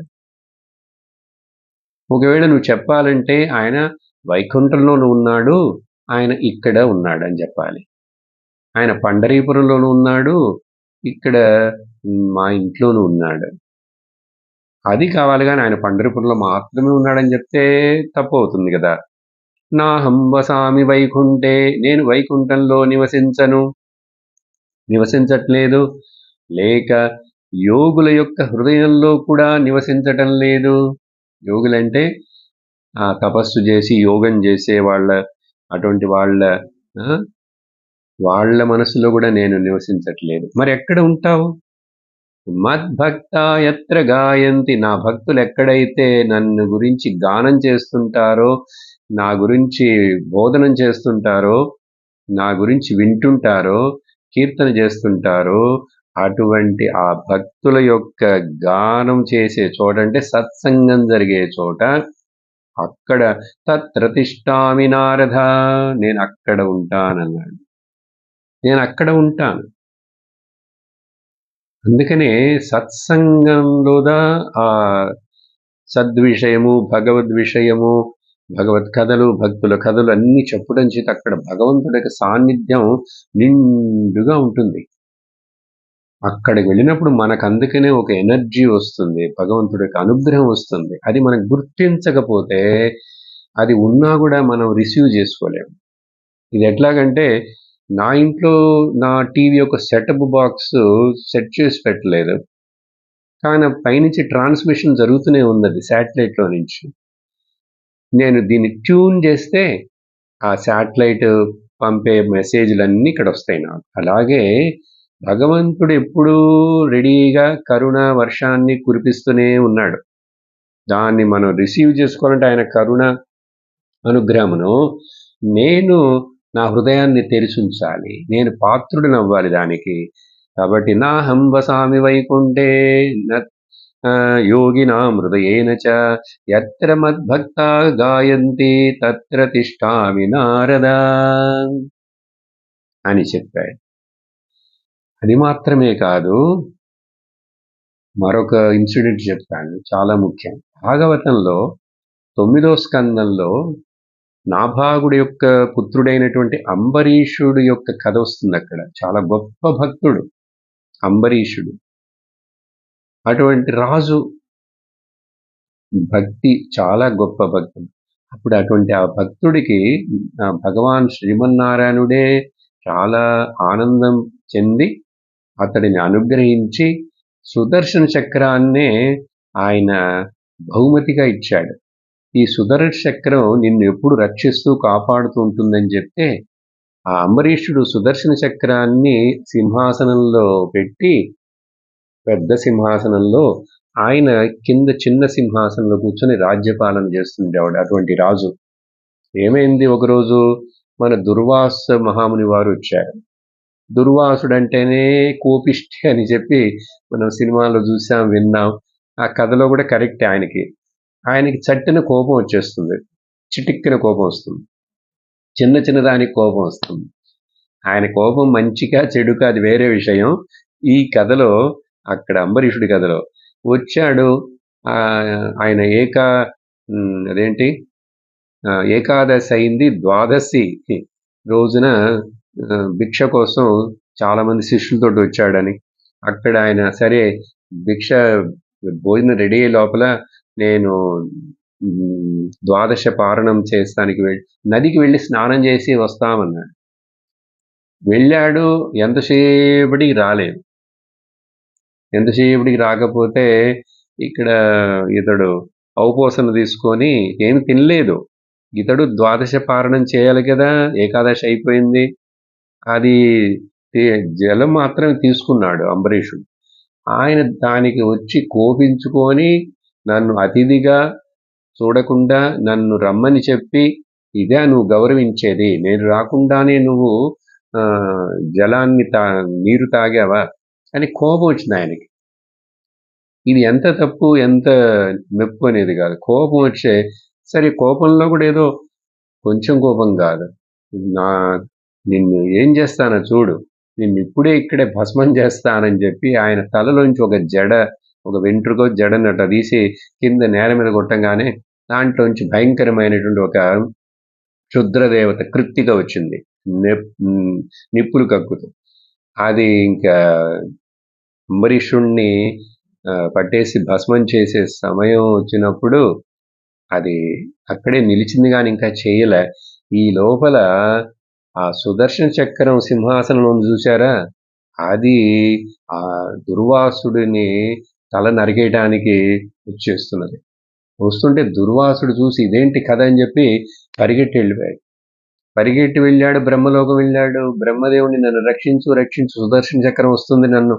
ఒకవేళ నువ్వు చెప్పాలంటే ఆయన వైకుంఠంలోనూ ఉన్నాడు, ఆయన ఇక్కడ ఉన్నాడు అని చెప్పాలి. ఆయన పండరీపురంలోనూ ఉన్నాడు, ఇక్కడ మా ఇంట్లోనూ ఉన్నాడు. అది కావాలి కానీ ఆయన పండరీపురంలో మాత్రమే ఉన్నాడని చెప్తే తప్పు అవుతుంది కదా. నాహం వసామి వైకుంఠే, నేను వైకుంఠంలో నివసించట్లేదు, లేక యోగుల యొక్క హృదయంలో కూడా నివసించటం లేదు. యోగులంటే తపస్సు చేసి యోగం చేసే అటువంటి వాళ్ళ మనసులో కూడా నేను నివసించట్లేదు. మరి ఎక్కడ ఉంటావు? మద్భక్తా యత్ర గాయంతి, నా భక్తులు ఎక్కడైతే నన్ను గురించి గానం చేస్తుంటారో, నా గురించి బోధనం చేస్తుంటారో, నా గురించి వింటుంటారో, కీర్తన చేస్తుంటారో, అటువంటి ఆ భక్తుల యొక్క గానం చేసే చోట, అంటే సత్సంగం జరిగే చోట, అక్కడ తత్ర తిష్టామి నారద, నేను అక్కడ ఉంటానన్నాడు. నేను అక్కడ ఉంటాను. అందుకనే సత్సంగంలోదా ఆ సద్విషయము, భగవద్విషయము, భగవత్ కథలు, భక్తుల కథలు అన్నీ చెప్పడం చేత అక్కడ భగవంతుడి యొక్క సాన్నిధ్యం నిండుగా ఉంటుంది. అక్కడికి వెళ్ళినప్పుడు మనకు అందుకనే ఒక ఎనర్జీ వస్తుంది, భగవంతుడి యొక్క అనుగ్రహం వస్తుంది. అది మనకు గుర్తించకపోతే అది ఉన్నా కూడా మనం రిసీవ్ చేసుకోలేము. ఇది ఎట్లాగంటే, నా ఇంట్లో నా టీవీ యొక్క సెటప్ బాక్స్ సెట్ చేసి పెట్టలేదు, కానీ పైనుంచి ట్రాన్స్మిషన్ జరుగుతూనే ఉన్నది శాటిలైట్లో నుంచి. నేను దీన్ని ట్యూన్ చేస్తే ఆ శాటిలైట్ పంపే మెసేజ్లన్నీ ఇక్కడ వస్తాయి నాకు. అలాగే భగవంతుడు ఎప్పుడూ రెడీగా కరుణ వర్షాన్ని కురిపిస్తూనే ఉన్నాడు. దాన్ని మనం రిసీవ్ చేసుకోవాలంటే ఆయన కరుణ అనుగ్రహమును నేను నా హృదయాన్ని తెరిచుంచాలి, నేను పాత్రుడినవ్వాలి దానికి. కాబట్టి నాహం వసామి వైకుంఠే యోగినాం హృదయేన చ యత్ర మద్భక్తా గాయంతి తత్ర తిష్టామి నారద అని చెప్పాడు. అది మాత్రమే కాదు, మరొక ఇన్సిడెంట్ చెప్తాను, చాలా ముఖ్యం. భాగవతంలో 9వ స్కందంలో నాభాగుడి యొక్క పుత్రుడైనటువంటి అంబరీషుడు యొక్క కథ వస్తుంది. అక్కడ చాలా గొప్ప భక్తుడు అంబరీషుడు. అటువంటి రాజు భక్తి చాలా గొప్ప భక్తుడు. అప్పుడు అటువంటి ఆ భక్తుడికి భగవాన్ శ్రీమన్నారాయణుడే చాలా ఆనందం చెంది అతడిని అనుగ్రహించి సుదర్శన చక్రాన్నే ఆయన బహుమతిగా ఇచ్చాడు. ఈ సుదర్శన చక్రం నిన్ను ఎప్పుడు రక్షిస్తూ కాపాడుతూ ఉంటుందని చెప్తే ఆ అంబరీషుడు సుదర్శన చక్రాన్ని సింహాసనంలో పెట్టి, పెద్ద సింహాసనంలో ఆయన కింద చిన్న సింహాసనంలో కూర్చొని రాజ్యపాలన చేస్తుండేవాడు అటువంటి రాజు. ఏమైంది ఒకరోజు మన దుర్వాస మహాముని వారు వచ్చారు. దుర్వాసుడంటేనే కోపిష్టి అని చెప్పి మనం సినిమాలో చూసాం, విన్నాం. ఆ కథలో కూడా కరెక్టే ఆయనకి. ఆయనకి చట్టిన కోపం వచ్చేస్తుంది. చిటిక్కిన కోపం వస్తుంది. చిన్న చిన్న దానికి కోపం వస్తుంది. ఆయన కోపం మంచిగా చెడుకా అది వేరే విషయం. ఈ కథలో అక్కడ అంబరీషుడి కథలో వచ్చాడు. ఆయన అదేంటి ఏకాదశి అయింది, ద్వాదశి రోజున భిక్ష కోసం చాలా మంది శిష్యులతోటి వచ్చాడని అక్కడ ఆయన సరే భిక్ష భోజనం రెడీ అయ్యే లోపల నేను ద్వాదశ పారణం చేస్తానికి నదికి వెళ్ళి స్నానం చేసి వస్తామన్నాడు. వెళ్ళాడు, ఎంతసేపటికి రాలేదు. ఎంతసేపటికి రాకపోతే ఇక్కడ ఇతడు ఔపోసన తీసుకొని ఏమి తినలేదు. ఇతడు ద్వాదశ పారణం చేయాలి కదా, ఏకాదశి అయిపోయింది. అది జలం మాత్రం తీసుకున్నాడు అంబరీషుడు. ఆయన దానికి వచ్చి కోపించుకొని నన్ను అతిథిగా చూడకుండా నన్ను రమ్మని చెప్పి ఇదే నువ్వు గౌరవించేది, నేను రాకుండానే నువ్వు జలాన్ని నీరు తాగావా అని కోపం వచ్చింది ఆయనకి. ఇది ఎంత తప్పు ఎంత మెప్పు అనేది కాదు, కోపం వచ్చే సరే కోపంలో కూడా ఏదో కొంచెం కోపం కాదు, నిన్ను ఏం చేస్తానో చూడు, నిన్ను ఇప్పుడే ఇక్కడే భస్మం చేస్తానని చెప్పి ఆయన తలలోంచి ఒక వెంట్రుకో జడనట తీసి కింద నేల మీద కొట్టంగానే దాంట్లోంచి భయంకరమైనటువంటి ఒక క్షుద్రదేవత కృత్తిక వచ్చింది, నిప్పులు కక్కుతూ. అది ఇంకా అంబరీషుణ్ణి పట్టేసి భస్మం చేసే సమయం వచ్చినప్పుడు అది అక్కడే నిలిచింది కానీ ఇంకా చేయలే. ఈ లోపల ఆ సుదర్శన చక్రం సింహాసనం చూసారా, అది ఆ దుర్వాసుడిని తల నరికేయడానికి వచ్చేస్తున్నది. వస్తుంటే దుర్వాసుడు చూసి ఇదేంటి కథ అని చెప్పి పరిగెట్టి వెళ్ళాడు, బ్రహ్మలోకం వెళ్ళాడు. బ్రహ్మదేవుని నన్ను రక్షించు రక్షించు, సుదర్శన చక్రం వస్తుంది నన్ను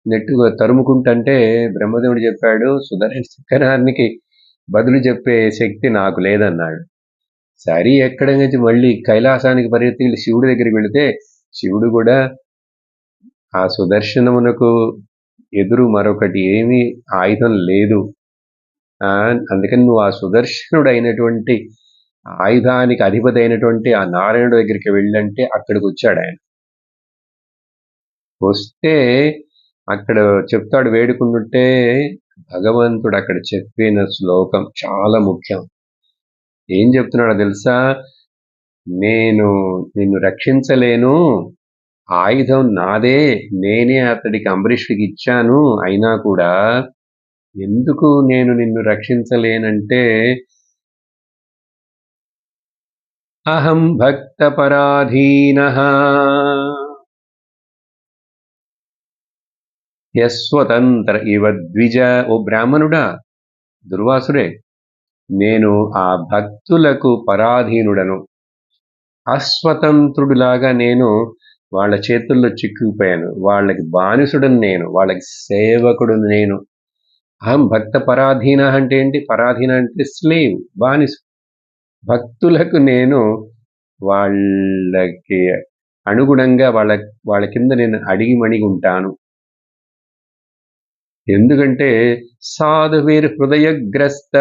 నెట్టుగా తరుముకుంటుంటే బ్రహ్మదేవుడు చెప్పాడు, సుదర్శన చక్రానికి బదులు చెప్పే శక్తి నాకు లేదన్నాడు. సరే ఎక్కడ నుంచి మళ్ళీ కైలాసానికి పరిగెత్తి శివుడి దగ్గరికి వెళితే శివుడు కూడా ఆ సుదర్శనమునకు ఎదురు మరొకటి ఏమీ ఆయుధం లేదు, అందుకని నువ్వు ఆ సుదర్శనుడు అయినటువంటి ఆయుధానికి అధిపతి అయినటువంటి ఆ నారాయణుడి దగ్గరికి వెళ్ళంటే అక్కడికి వచ్చాడు ఆయన. వస్తే అక్కడ చెప్తాడు, వేడుకుంటుంటే భగవంతుడు అక్కడ చెప్పిన శ్లోకం చాలా ముఖ్యం. ఏం చెప్తున్నాడో తెలుసా, నేను నిన్ను రక్షించలేను, ఆయుధం నాదే, నేనే అతడికి అంబరీషుడికి ఇచ్చాను, అయినా కూడా ఎందుకు నేను నిన్ను రక్షించలేనంటే అహం భక్త పరాధీనః యస్వతంత్ర ఇవ ద్విజ. ఓ బ్రాహ్మణుడా, దుర్వాసుడే, నేను ఆ భక్తులకు పరాధీనుడను, అస్వతంత్రుడిలాగా నేను వాళ్ళ చేతుల్లో చిక్కుకుపోయాను, వాళ్ళకి బానిసుడను నేను, వాళ్ళకి సేవకుడును నేను. అహం భక్త పరాధీన అంటే ఏంటి? పరాధీన అంటే స్లేవ్, బానిసు. భక్తులకు నేను వాళ్ళకి అనుగుణంగా వాళ్ళ కింద నేను అడిగిమణిగి ఉంటాను. ఎందుకంటే సాధువిర్గ్రస్త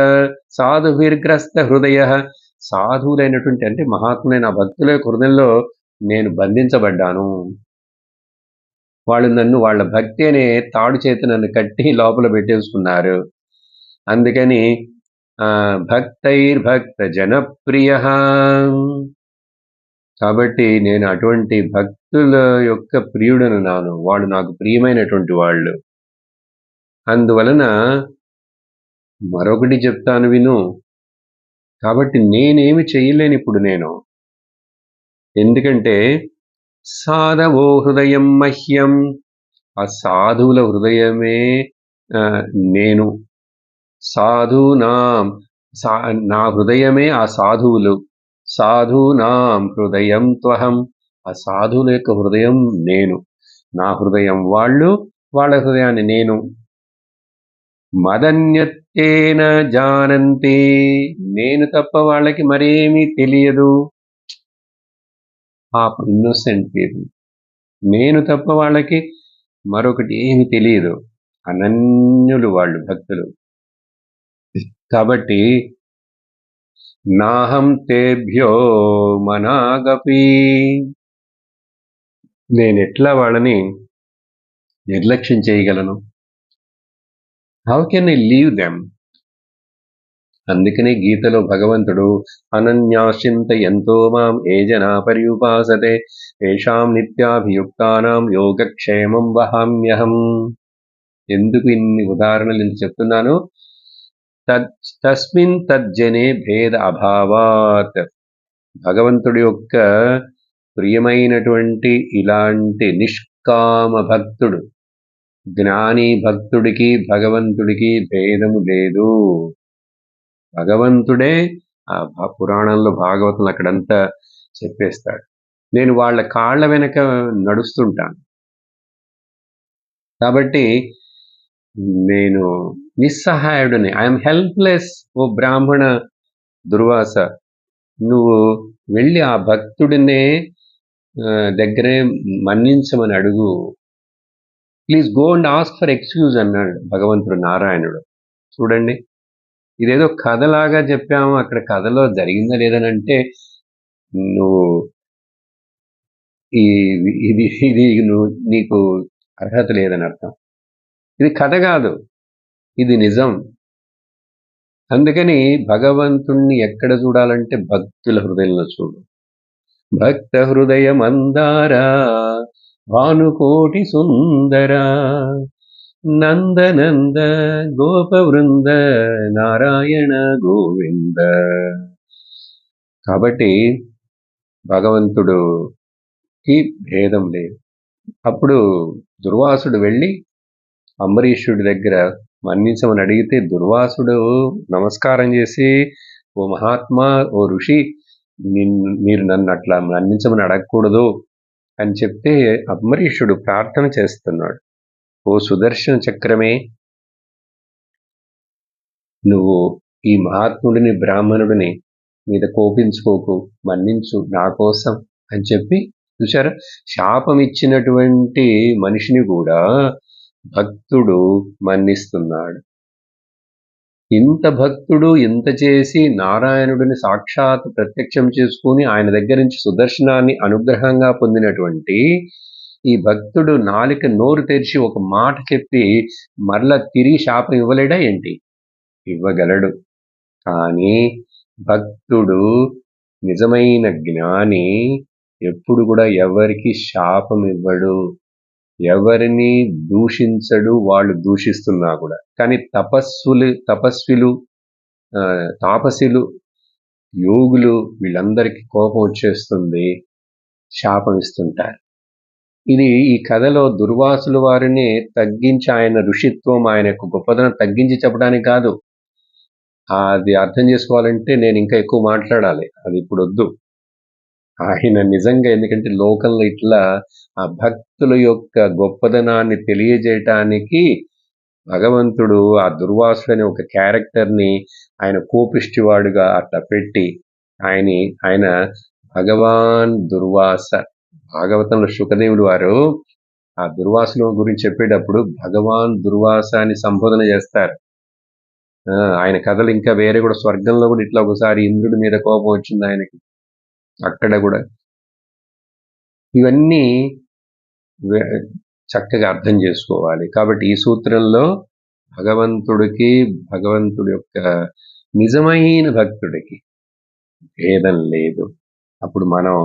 హృదయ, సాధువులైనటువంటి అంటే మహాత్ములైన భక్తుల హృదయంలో నేను బంధించబడ్డాను. వాళ్ళు నన్ను వాళ్ళ భక్తి అనే తాడు చేత నన్ను కట్టి లోపల పెట్టేసుకున్నారు. అందుకని భక్తైర్భక్త జనప్రియ, కాబట్టి నేను అటువంటి భక్తుల యొక్క ప్రియుడను నాను, వాళ్ళు నాకు ప్రియమైనటువంటి వాళ్ళు. అందువలన మరొకటి చెప్తాను విను. కాబట్టి నేనేమి చెయ్యలేను ఇప్పుడు నేను. ఎందుకంటే సాధవో హృదయం మహ్యం, ఆ సాధువుల హృదయమే నేను. సాధూనాం నా హృదయమే ఆ సాధువులు. సాధూనాం హృదయం త్వహం, ఆ సాధువుల యొక్క హృదయం నేను. నా హృదయం వాళ్ళు, వాళ్ళ హృదయాన్ని నేను. మదన్యత్తేన జానంతే, నేను తప్ప వాళ్ళకి మరేమీ తెలియదు. ఆ ఇన్నోసెంట్ పీపుల్, నేను తప్ప వాళ్ళకి మరొకటి ఏమి తెలియదు. అనన్యులు వాళ్ళు, భక్తులు. కాబట్టి నాహం తేభ్యో మనాగపి, నేనెట్లా వాళ్ళని నిర్లక్ష్యం చేయగలను? How can I leave them? అందుకనే గీతలో భగవంతుడు అనన్యాశ్చింతయంతో మాం ఏ జనా పర్యుపాసతే తేషాం నిత్యాభియుక్తానాం యోగక్షేమం వహామ్యహం. ఎందుకు ఇన్ని ఉదాహరణలు నేను చెప్తున్నాను? తస్మిన్ తజ్జనే భేద అభావాత్, భగవంతుడి యొక్క ప్రియమైనటువంటి ఇలాంటి నిష్కామ భక్తుడు, జ్ఞాని భక్తుడికి భగవంతుడికి భేదము లేదు. భగవంతుడే ఆ పురాణంలో భాగవతంలో అక్కడంతా చెప్పేస్తాడు. నేను వాళ్ళ కాళ్ళ వెనక నడుస్తుంటాను. కాబట్టి నేను నిస్సహాయుడిని. I'm helpless. ఓ బ్రాహ్మణ దుర్వాస, నువ్వు వెళ్ళి ఆ భక్తుడినే దగ్గరే మన్నించమని అడుగు. Please go and ask for excuse అన్నాడు భగవంతుడు నారాయణుడు. చూడండి, ఇదేదో కథలాగా చెప్పాము, అక్కడ కథలో జరిగిందా లేదని అంటే నువ్వు ఇది ఇది నువ్వు నీకు అర్హత లేదని అర్థం. ఇది కథ కాదు, ఇది నిజం. అందుకని భగవంతుణ్ణి ఎక్కడ చూడాలంటే భక్తుల హృదయంలో చూడు. భక్త హృదయ మందారా భానుకోటి సుందర నందనంద గోపవృంద నారాయణ గోవింద. కాబట్టి భగవంతుడికి భేదం లేదు. అప్పుడు దుర్వాసుడు వెళ్ళి అంబరీషుడి దగ్గర మన్నించమని అడిగితే దుర్వాసుడు నమస్కారం చేసి, ఓ మహాత్మా, ఓ ఋషి, మీరు నన్ను అట్లా మన్నించమని అడగకూడదు అని చెప్తే అంబరీషుడు ప్రార్థన చేస్తున్నాడు. ఓ సుదర్శన చక్రమే, నువ్వు ఈ మహాత్ముడిని బ్రాహ్మణుడిని మీద కోపించుకోకు, మన్నించు నా కోసం అని చెప్పి, చూశారా, శాపం ఇచ్చినటువంటి మనిషిని కూడా భక్తుడు మన్నిస్తున్నాడు. ఇంత భక్తుడు ఇంత చేసి నారాయణుడిని సాక్షాత్ ప్రత్యక్షం చేసుకుని ఆయన దగ్గర నుంచి సుదర్శనాన్ని అనుగ్రహంగా పొందినటువంటి ఈ భక్తుడు నాలిక నోరు తెరిచి ఒక మాట చెప్పి మరలా తిరిగి శాపం ఇవ్వలేడా ఏంటి? ఇవ్వగలడు. కానీ భక్తుడు, నిజమైన జ్ఞాని ఎప్పుడు కూడా ఎవరికి శాపం ఇవ్వడు, ఎవరిని దూషించడు, వాళ్ళు దూషిస్తున్నా కూడా. కానీ తపస్విలు, తాపసులు, యోగులు, వీళ్ళందరికీ కోపం వచ్చేస్తుంది, శాపం ఇస్తుంటారు. ఇది ఈ కథలో దుర్వాసుల వారిని తగ్గించి, ఆయన ఋషిత్వం, ఆయన యొక్క గొప్పదనం తగ్గించి చెప్పడానికి కాదు. అది అర్థం చేసుకోవాలంటే నేను ఇంకా ఎక్కువ మాట్లాడాలి, అది ఇప్పుడు వద్దు. ఆయన నిజంగా, ఎందుకంటే లోకంలో ఇట్లా ఆ భక్తుల యొక్క గొప్పదనాన్ని తెలియజేయటానికి భగవంతుడు ఆ దుర్వాసుడు అనే ఒక క్యారెక్టర్ని ఆయన కోపిష్టివాడుగా అట్లా పెట్టి ఆయన భగవాన్ దుర్వాస. భాగవతంలో శుకదేవుడు వారు ఆ దుర్వాసుల గురించి చెప్పేటప్పుడు భగవాన్ దుర్వాస అని సంబోధన చేస్తారు. ఆయన కథలు ఇంకా వేరే కూడా, స్వర్గంలో కూడా ఇట్లా ఒకసారి ఇంద్రుడి మీద కోపం వచ్చింది ఆయనకి, అక్కడ కూడా. ఇవన్నీ చక్కగా అర్థం చేసుకోవాలి. కాబట్టి ఈ సూత్రంలో భగవంతుడి యొక్క నిజమైన భక్తుడికి భేదం లేదు. అప్పుడు మనం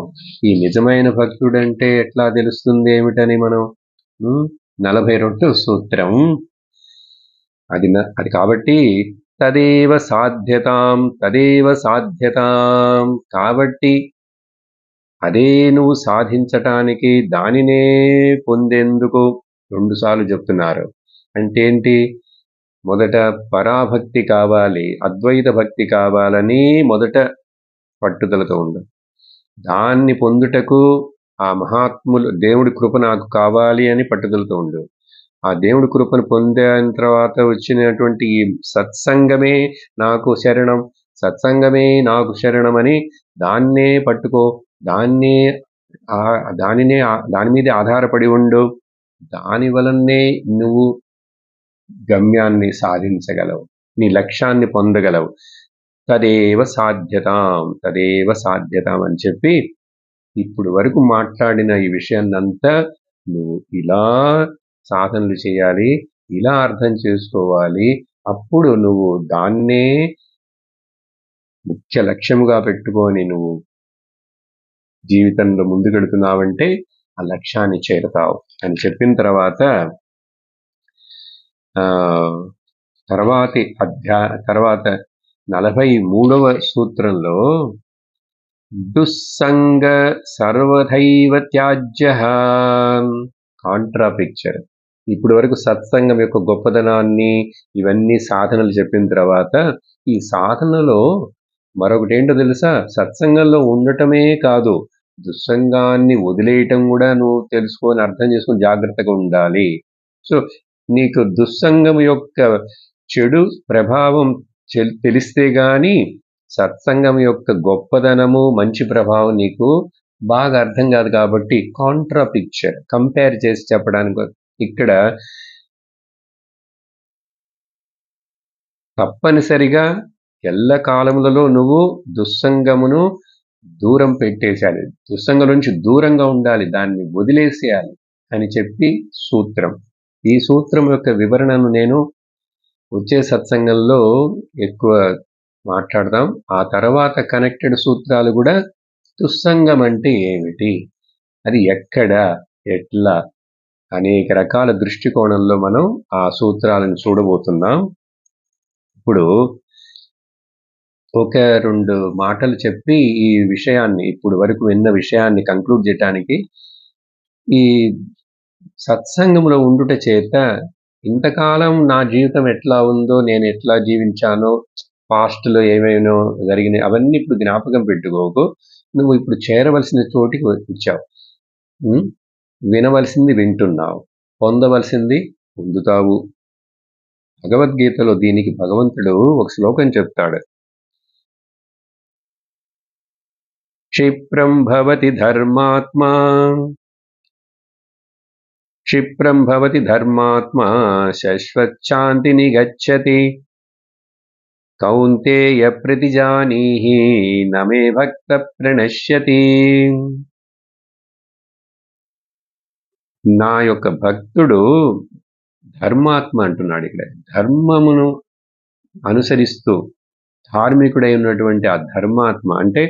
ఈ నిజమైన భక్తుడు అంటే ఎట్లా తెలుస్తుంది ఏమిటని మనం 42వ సూత్రం అది కాబట్టి తదేవ సాధ్యతాం తదేవ సాధ్యతాం. కాబట్టి అదే నువ్వు సాధించటానికి, దానినే పొందేందుకు 2 సార్లు చెప్తున్నారు. అంటే ఏంటి? మొదట పరాభక్తి కావాలి, అద్వైత భక్తి కావాలని మొదట పట్టుదలతో ఉండు. దాన్ని పొందుటకు ఆ మహాత్ములు దేవుడి కృప నాకు కావాలి అని పట్టుదలతో ఉండు. ఆ దేవుడి కృపను పొందిన తర్వాత వచ్చినటువంటి ఈ సత్సంగమే నాకు శరణం, సత్సంగమే నాకు శరణం అని దాన్నే పట్టుకో, దాన్నే దాని మీదే ఆధారపడి ఉండు. దాని వలనే నువ్వు గమ్యాన్ని సాధించగలవు, నీ లక్ష్యాన్ని పొందగలవు. తదేవ సాధ్యతాం అని చెప్పి ఇప్పుడు వరకు మాట్లాడిన ఈ విషయాన్నంతా నువ్వు ఇలా సాధనలు చేయాలి, ఇలా అర్థం చేసుకోవాలి. అప్పుడు నువ్వు దాన్నే ముఖ్య లక్ష్యముగా పెట్టుకొని నువ్వు జీవితంలో ముందుకెడుతున్నావంటే ఆ లక్ష్యాన్ని చేరుతావు అని చెప్పిన తర్వాత తర్వాత 43వ సూత్రంలో దుస్సంగ సర్వధైవ త్యాజ్యః, కాంట్రా పిక్చర్. ఇప్పుడు వరకు సత్సంగం యొక్క గొప్పదనాన్ని ఇవన్నీ సాధనలు చెప్పిన తర్వాత ఈ సాధనలో మరొకటి ఏంటో తెలుసా? సత్సంగంలో ఉండటమే కాదు, దుస్సంగాన్ని వదిలేయటం కూడా నువ్వు తెలుసుకొని అర్థం చేసుకొని జాగ్రత్తగా ఉండాలి. సో నీకు దుస్సంగం యొక్క చెడు ప్రభావం తెలిస్తే గాని సత్సంగం యొక్క గొప్పదనము, మంచి ప్రభావం నీకు బాగా అర్థం కాదు. కాబట్టి కాంట్రా పిక్చర్, కంపేర్ చేసి చెప్పడానికి ఇక్కడ తప్పనిసరిగా ఎల్ల కాలములలో నువ్వు దుస్సంగమును దూరం పెట్టేసేయాలి, దుస్సంగం నుంచి దూరంగా ఉండాలి, దాన్ని వదిలేసేయాలి అని చెప్పి సూత్రం. ఈ సూత్రం యొక్క వివరణను నేను వచ్చే సత్సంగంలో ఎక్కువ మాట్లాడదాం. ఆ తర్వాత కనెక్టెడ్ సూత్రాలు కూడా దుస్సంగం అంటే ఏమిటి, అది ఎక్కడ, ఎట్లా, అనేక రకాల దృష్టికోణంలో మనం ఆ సూత్రాలను చూడబోతున్నాం. ఇప్పుడు ఒక 2 మాటలు చెప్పి ఈ విషయాన్ని, ఇప్పుడు వరకు విన్న విషయాన్ని కంక్లూడ్ చేయడానికి, ఈ సత్సంగంలో ఉండుట చేత ఇంతకాలం నా జీవితం ఎట్లా ఉందో, నేను ఎట్లా జీవించానో, పాస్ట్లో ఏమైనా జరిగినాయి అవన్నీ ఇప్పుడు జ్ఞాపకం పెట్టుకోకు. నువ్వు ఇప్పుడు చేరవలసిన చోటికి వచ్చావు, వినవలసింది వింటున్నావు, పొందవలసింది పొందుతావు. భగవద్గీతలో దీనికి భగవంతుడు ఒక శ్లోకం చెప్తాడు. క్షిప్రం భవతి ధర్మాత్మా శశ్వచ్ఛాంతిని గచ్చతి కౌంతేయ ప్రతిజానీహి నమే భక్త ప్రణశ్యతి. నా యొక్క భక్తుడు ధర్మాత్మ అంటున్నాడు. ఇక్కడ ధర్మమును అనుసరిస్తూ ధార్మికుడై ఉన్నటువంటి ఆ ధర్మాత్మ అంటే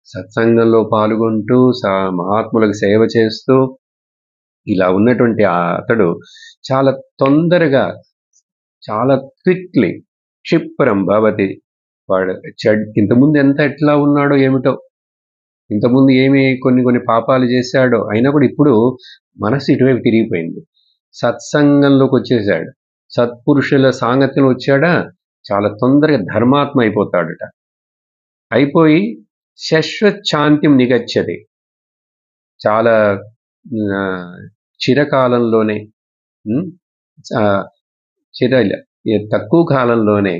సత్సంగంలో పాల్గొంటూ మహాత్ములకు సేవ చేస్తూ ఇలా ఉన్నటువంటి అతడు చాలా తొందరగా, చాలా క్విక్లీ, క్షిప్రం భవతి, వాడు ఇంతకుముందు ఎట్లా ఉన్నాడో ఏమిటో, ఇంతకుముందు ఏమి కొన్ని పాపాలు చేశాడో అయినా కూడా ఇప్పుడు మనసు ఇటువైపు తిరిగిపోయింది, సత్సంగంలోకి వచ్చేసాడు, సత్పురుషుల సాంగత్యం వచ్చాడా చాలా తొందరగా ధర్మాత్మ అయిపోతాడట. అయిపోయి శశ్వచ్ఛాంతిం నిగచ్చతి, చాలా చిరకాలంలోనే, తక్కువ కాలంలోనే,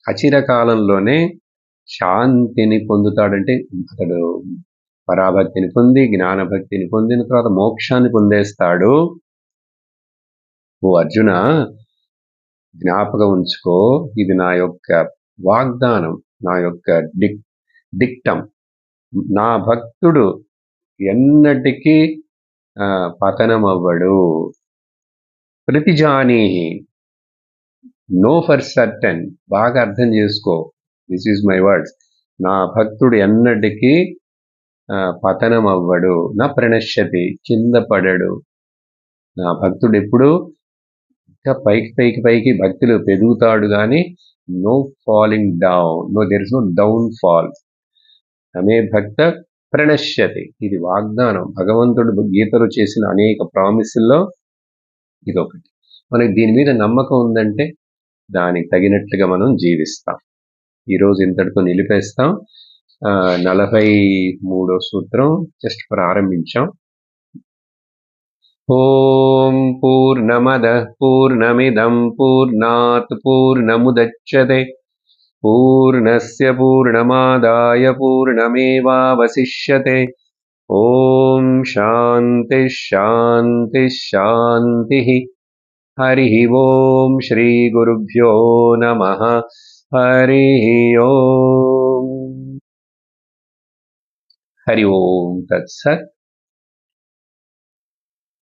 అచిరకాలంలోనే శాంతిని పొందుతాడంటే అతడు పరాభక్తిని పొంది, జ్ఞానభక్తిని పొందిన తర్వాత మోక్షాన్ని పొందేస్తాడు. ఓ అర్జున, జ్ఞాపకం ఉంచుకో, ఇది నా యొక్క వాగ్దానం, నా యొక్క డిక్టం. నా భక్తుడు ఎన్నటికీ పతనం అవ్వడు. ప్రతిజానీహి, నో ఫర్ సర్టన్, బాగా అర్థం చేసుకో, దిస్ ఈజ్ మై వర్డ్స్. నా భక్తుడు ఎన్నటికీ పతనం అవ్వడు, నా ప్రణశ్యతి, కింద పడడు. నా భక్తుడు ఎప్పుడు ఇంకా పైకి భక్తిలో పెరుగుతాడు కానీ no falling down, there is no down fall. అనే భక్త ప్రణశ్యతి, ఇది వాగ్దానం. భగవంతుడు గీతలో చేసిన అనేక ప్రామిసుల్లో ఇదొకటి. మనకి దీని మీద నమ్మకం ఉందంటే దానికి తగినట్లుగా మనం జీవిస్తాం. ఈరోజు ఇంతటితో నిలిపేస్తాం. 43వ సూత్రం జస్ట్ ప్రారంభించాం. ఓం పూర్ణమదః పూర్ణమిదం పూర్ణాత్ పూర్ణముదచ్యతే పూర్ణస్య పూర్ణమాదాయ పూర్ణమేవావశిష్యతే. ఓం శాంతి శాంతి శాంతి. హరి ఓం శ్రీ గురుభ్యో నమః. హరి ఓం. హరి ఓం తత్సత్.